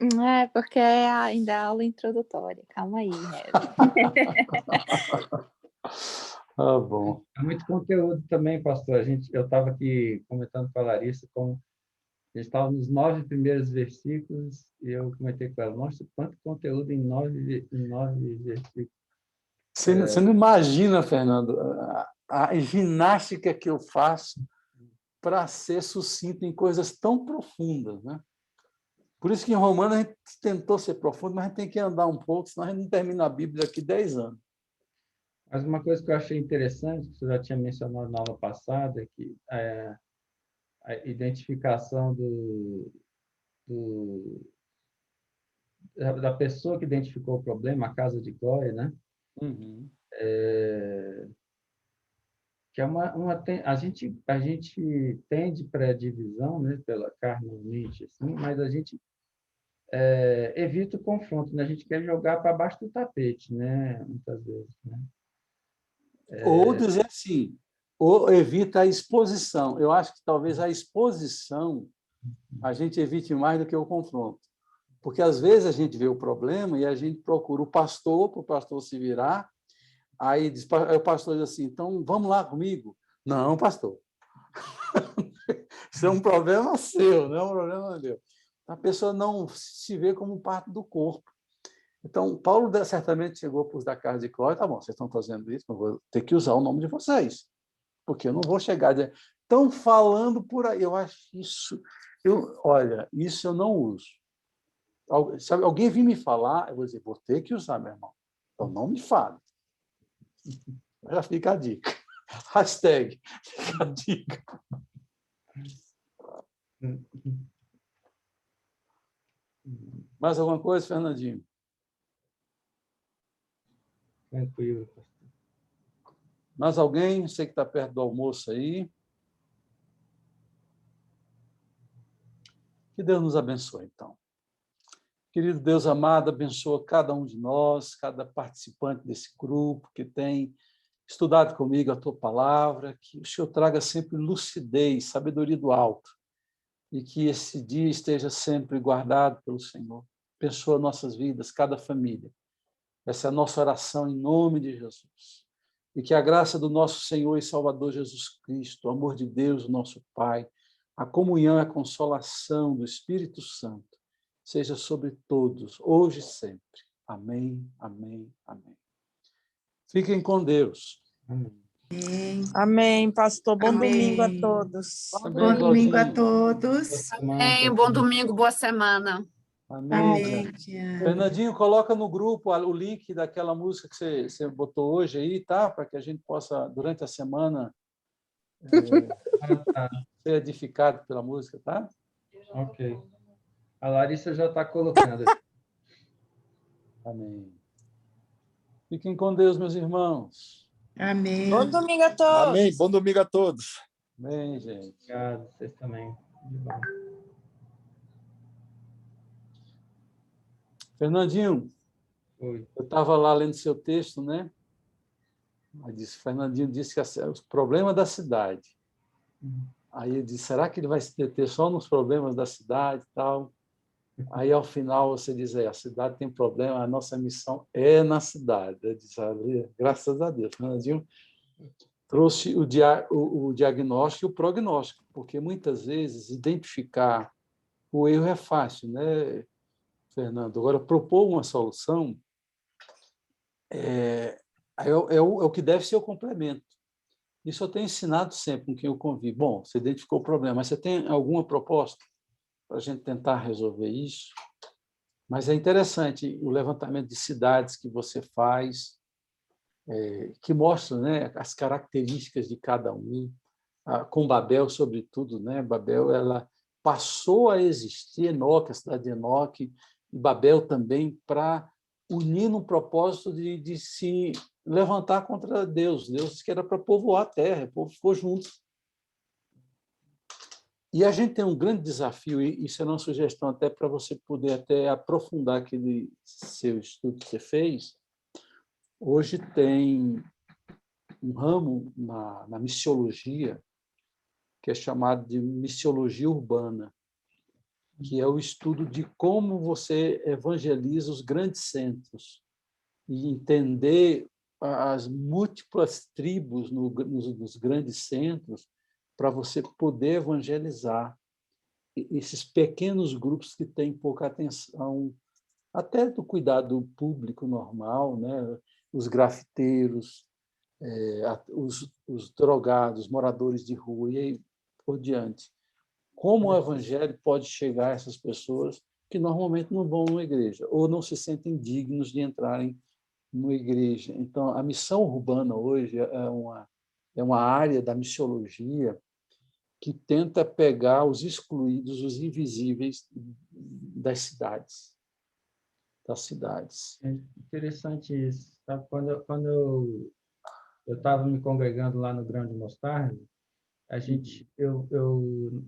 É, porque é ainda a aula introdutória. Calma aí, Ah, bom. É muito conteúdo também, pastor. Eu estava aqui comentando com a Larissa como a gente estava nos 9 primeiros versículos e eu comentei com ela, nossa, quanto conteúdo em 9 versículos. Você não imagina, Fernando, a ginástica que eu faço para ser sucinto em coisas tão profundas, né? Por isso que em Romanos a gente tentou ser profundo, mas a gente tem que andar um pouco, senão a gente não termina a Bíblia daqui 10 anos. Mas uma coisa que eu achei interessante, que você já tinha mencionado na aula passada, é que a identificação da pessoa que identificou o problema, a casa de Chloe, né? Uhum. Que é a gente tende para a divisão, né, pela carnalmente, assim, mas a gente evita o confronto, né? A gente quer jogar para baixo do tapete, né? Muitas vezes, né? Ou dizer assim, ou evita a exposição. Eu acho que talvez a exposição a gente evite mais do que o confronto. Porque, às vezes, a gente vê o problema e a gente procura o pastor, para o pastor se virar, aí o pastor diz assim, então, vamos lá comigo. Não, pastor. Isso é um problema seu, não é um problema meu. A pessoa não se vê como parte do corpo. Então, Paulo certamente chegou para os da casa de Clóvis, tá bom, vocês estão fazendo isso, eu vou ter que usar o nome de vocês, porque eu não vou chegar a dizer, estão falando por aí. Eu acho isso... olha, isso eu não uso. Sabe, alguém vir me falar, eu vou dizer, vou ter que usar, meu irmão. Então, não me fale. Já fica a dica. Hashtag, fica a dica. Mais alguma coisa, Fernandinho? Tranquilo. Mais alguém? Você que está perto do almoço aí. Que Deus nos abençoe, então. Querido Deus amado, abençoa cada um de nós, cada participante desse grupo que tem estudado comigo a Tua palavra, que o Senhor traga sempre lucidez, sabedoria do alto, e que esse dia esteja sempre guardado pelo Senhor. Abençoa nossas vidas, cada família. Essa é a nossa oração em nome de Jesus. E que a graça do nosso Senhor e Salvador Jesus Cristo, o amor de Deus, o nosso Pai, a comunhão e a consolação do Espírito Santo seja sobre todos, hoje e sempre. Amém, amém, amém. Fiquem com Deus. Amém, pastor. Bom Amém. domingo a todos. Também, Bom domingo a Claudinho. todos. Bom domingo, boa semana. Amém. Amém, Tiana. Fernandinho, coloca no grupo o link daquela música que você botou hoje aí, tá? Para que a gente possa, durante a semana, ser edificado pela música, tá? Ok. A Larissa já está colocando. Amém. Fiquem com Deus, meus irmãos. Amém. Bom domingo a todos. Amém. Bom domingo a todos. Amém, gente. Obrigado, vocês também. De bom. Fernandinho, Oi. eu estava lá lendo seu texto, né? Fernandinho disse que o problema da cidade. Aí ele disse, será que ele vai se deter só nos problemas da cidade e tal? Aí, ao final, você diz, a cidade tem problema, a nossa missão é na cidade. Eu disse, graças a Deus, Fernandinho trouxe o diagnóstico e o prognóstico, porque, muitas vezes, identificar o erro é fácil, né, Fernando? Agora, propor uma solução é o que deve ser o complemento. Isso eu tenho ensinado sempre com quem eu convivo. Bom, você identificou o problema, mas você tem alguma proposta para a gente tentar resolver isso? Mas é interessante o levantamento de cidades que você faz, que mostram, né, as características de cada um. Com Babel, sobretudo, né? Babel ela passou a existir, Enoque, a cidade de Enoque, e Babel também, para unir no propósito de se levantar contra Deus. Deus que era para povoar a terra, o povo ficou junto. E a gente tem um grande desafio, e isso é uma sugestão até para você poder até aprofundar aquele seu estudo que você fez. Hoje tem um ramo na missiologia que é chamado de missiologia urbana, que é o estudo de como você evangeliza os grandes centros e entender as múltiplas tribos nos grandes centros para você poder evangelizar esses pequenos grupos que têm pouca atenção, até do cuidado público normal, né? Os grafiteiros, os drogados, moradores de rua e aí por diante. Como o evangelho pode chegar a essas pessoas que normalmente não vão numa igreja ou não se sentem dignos de entrarem numa igreja? Então, a missão urbana hoje é uma área da missiologia que tenta pegar os excluídos, os invisíveis das cidades. É interessante isso. Sabe? Quando eu estava me congregando lá no Grão de Mostarda,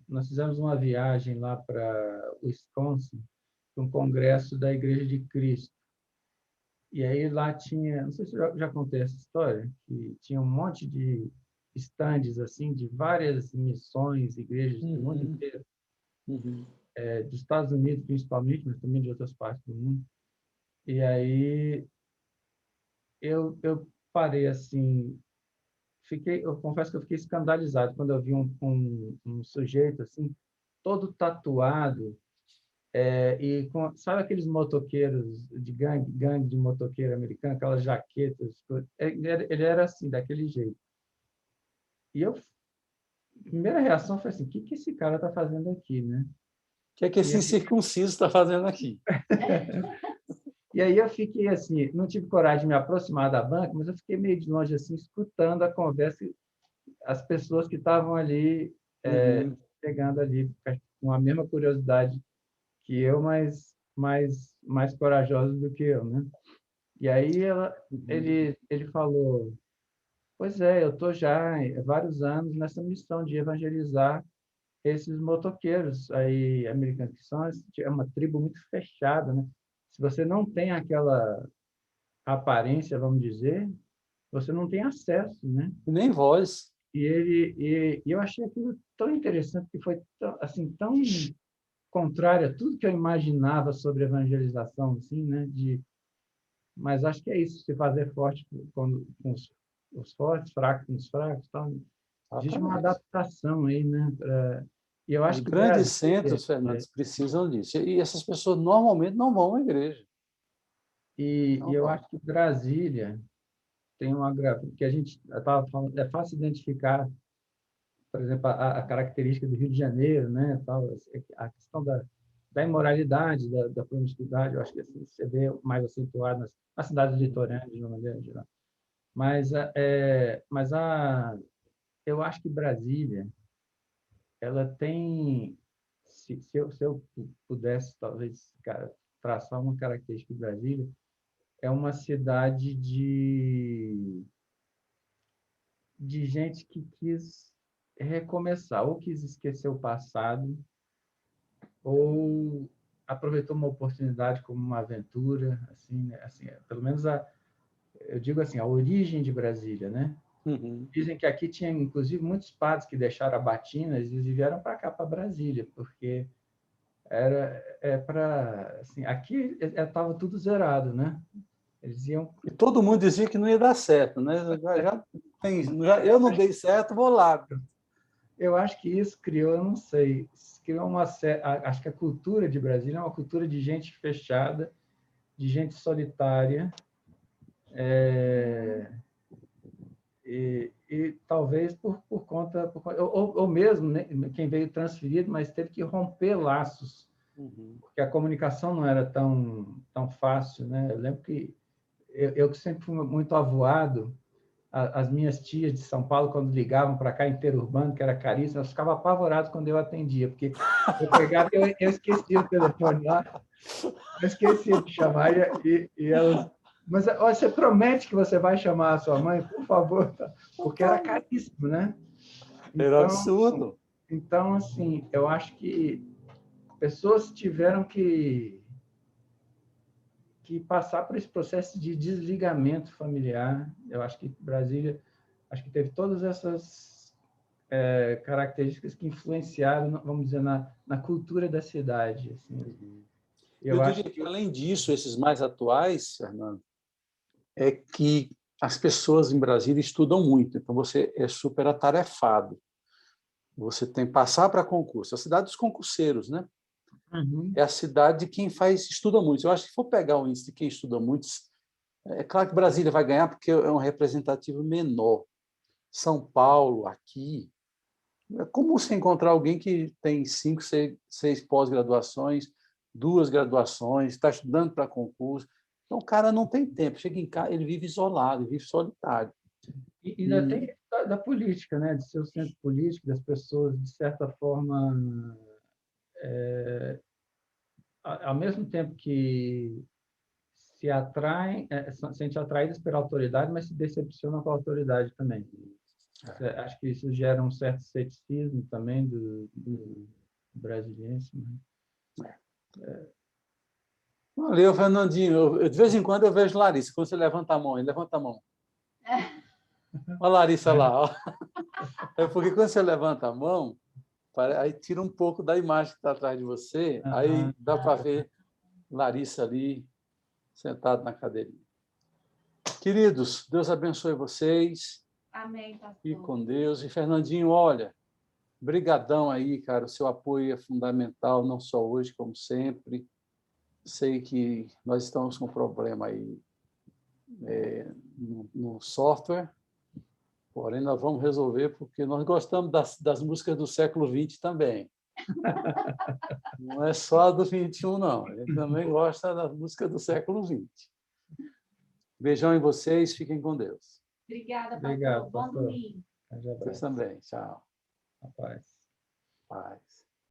nós fizemos uma viagem lá para Wisconsin, para um congresso da Igreja de Cristo. E aí lá tinha, não sei se eu já contei essa história, que tinha um monte de estandes assim de várias missões, igrejas do mundo inteiro, dos Estados Unidos principalmente, mas também de outras partes do mundo. E aí eu parei assim, eu confesso que eu fiquei escandalizado quando eu vi um sujeito assim, todo tatuado, sabe aqueles motoqueiros de gangue de motoqueiro americano, aquelas jaquetas, ele era assim, daquele jeito. E a primeira reação foi assim, o que esse cara está fazendo aqui, né? O que é que esse incircunciso está fazendo aqui? E aí eu fiquei assim, não tive coragem de me aproximar da banca, mas eu fiquei meio de longe assim, escutando a conversa, as pessoas que estavam ali chegando ali com a mesma curiosidade que eu, mas mais corajosos do que eu, né? E aí ele falou, pois é, eu estou já há vários anos nessa missão de evangelizar esses motoqueiros aí americanos, que é uma tribo muito fechada, né? Se você não tem aquela aparência, vamos dizer, você não tem acesso, né? Nem voz. E eu achei aquilo tão interessante, que foi tão, assim, tão contrário a tudo que eu imaginava sobre evangelização, assim, né? Mas acho que é isso, se fazer forte com os fortes, fraco com os fracos, tal. Existe uma adaptação aí, né? E eu Os acho que grandes centros, Fernando, precisam disso. E essas pessoas normalmente não vão à igreja. e eu acho que Brasília tem uma porque a gente estava falando, é fácil identificar, por exemplo, a característica do Rio de Janeiro, né? Tal, a questão da imoralidade, da promiscuidade, eu acho que assim, você vê mais acentuado nas cidades litorâneas, de uma maneira geral. Mas eu acho que Brasília, ela tem, se eu pudesse, talvez, cara, traçar uma característica de Brasília, é uma cidade de gente que quis recomeçar, ou quis esquecer o passado, ou aproveitou uma oportunidade como uma aventura, assim, né? Assim, pelo menos eu digo assim, a origem de Brasília, né? Uhum. Dizem que aqui tinha, inclusive, muitos padres que deixaram a batina e vieram para cá, para Brasília, porque para... Assim, aqui estava tudo zerado, né? Eles iam... E todo mundo dizia que não ia dar certo, né? Eu não dei certo, vou lá. Eu acho que isso criou, eu não sei, criou acho que a cultura de Brasília é uma cultura de gente fechada, de gente solitária, e talvez por conta, ou mesmo, né, quem veio transferido, mas teve que romper laços, porque a comunicação não era tão fácil, né? Eu lembro que eu que sempre fui muito avoado, as minhas tias de São Paulo, quando ligavam para cá, interurbano, que era caríssimo, elas ficavam apavoradas quando eu atendia, porque eu pegava, eu esquecia o telefone lá, eu esquecia de chamar, e elas... Mas você promete que você vai chamar a sua mãe, por favor? Porque era caríssimo, né? Era absurdo. Então, assim, eu acho que pessoas tiveram que passar por esse processo de desligamento familiar. Eu acho que Brasília, acho que teve todas essas características que influenciaram, vamos dizer, na cultura da cidade. Assim. Eu diria que, além disso, esses mais atuais, Fernando, é que as pessoas em Brasília estudam muito, então você é super atarefado. Você tem que passar para concurso. A cidade dos concurseiros, né? Uhum. É a cidade de quem estuda muito. Eu acho que se for pegar o índice de quem estuda muito, é claro que Brasília vai ganhar porque é um representativo menor. São Paulo, aqui, é comum você encontrar alguém que tem 5, 6 pós-graduações, 2 graduações, está estudando para concurso. Então, o cara não tem tempo. Chega em casa, ele vive isolado, ele vive solitário. E ainda tem da política, né? De ser o centro político, das pessoas, de certa forma, ao mesmo tempo que se atraem, se sentem atraídas pela autoridade, mas se decepcionam com a autoridade também. Acho que isso gera um certo ceticismo também do brasiliense. Né? Valeu, Fernandinho. De vez em quando eu vejo Larissa. Quando você levanta a mão, ele levanta a mão. Olha a Larissa lá. Ó. É porque quando você levanta a mão, aí tira um pouco da imagem que está atrás de você, aí dá para ver Larissa ali, sentada na cadeirinha. Queridos, Deus abençoe vocês. Amém, pastor. Fique com Deus. E, Fernandinho, olha, brigadão aí, cara. O seu apoio é fundamental, não só hoje, como sempre. Sei que nós estamos com um problema aí no software, porém nós vamos resolver porque nós gostamos das músicas do século XX também. Não é só a do XXI, não. A gente também gosta das músicas do século XX. Beijão em vocês, fiquem com Deus. Obrigada, pastor. Obrigado, Bom pastor. domingo. Vocês também. Tchau. Paz. Paz.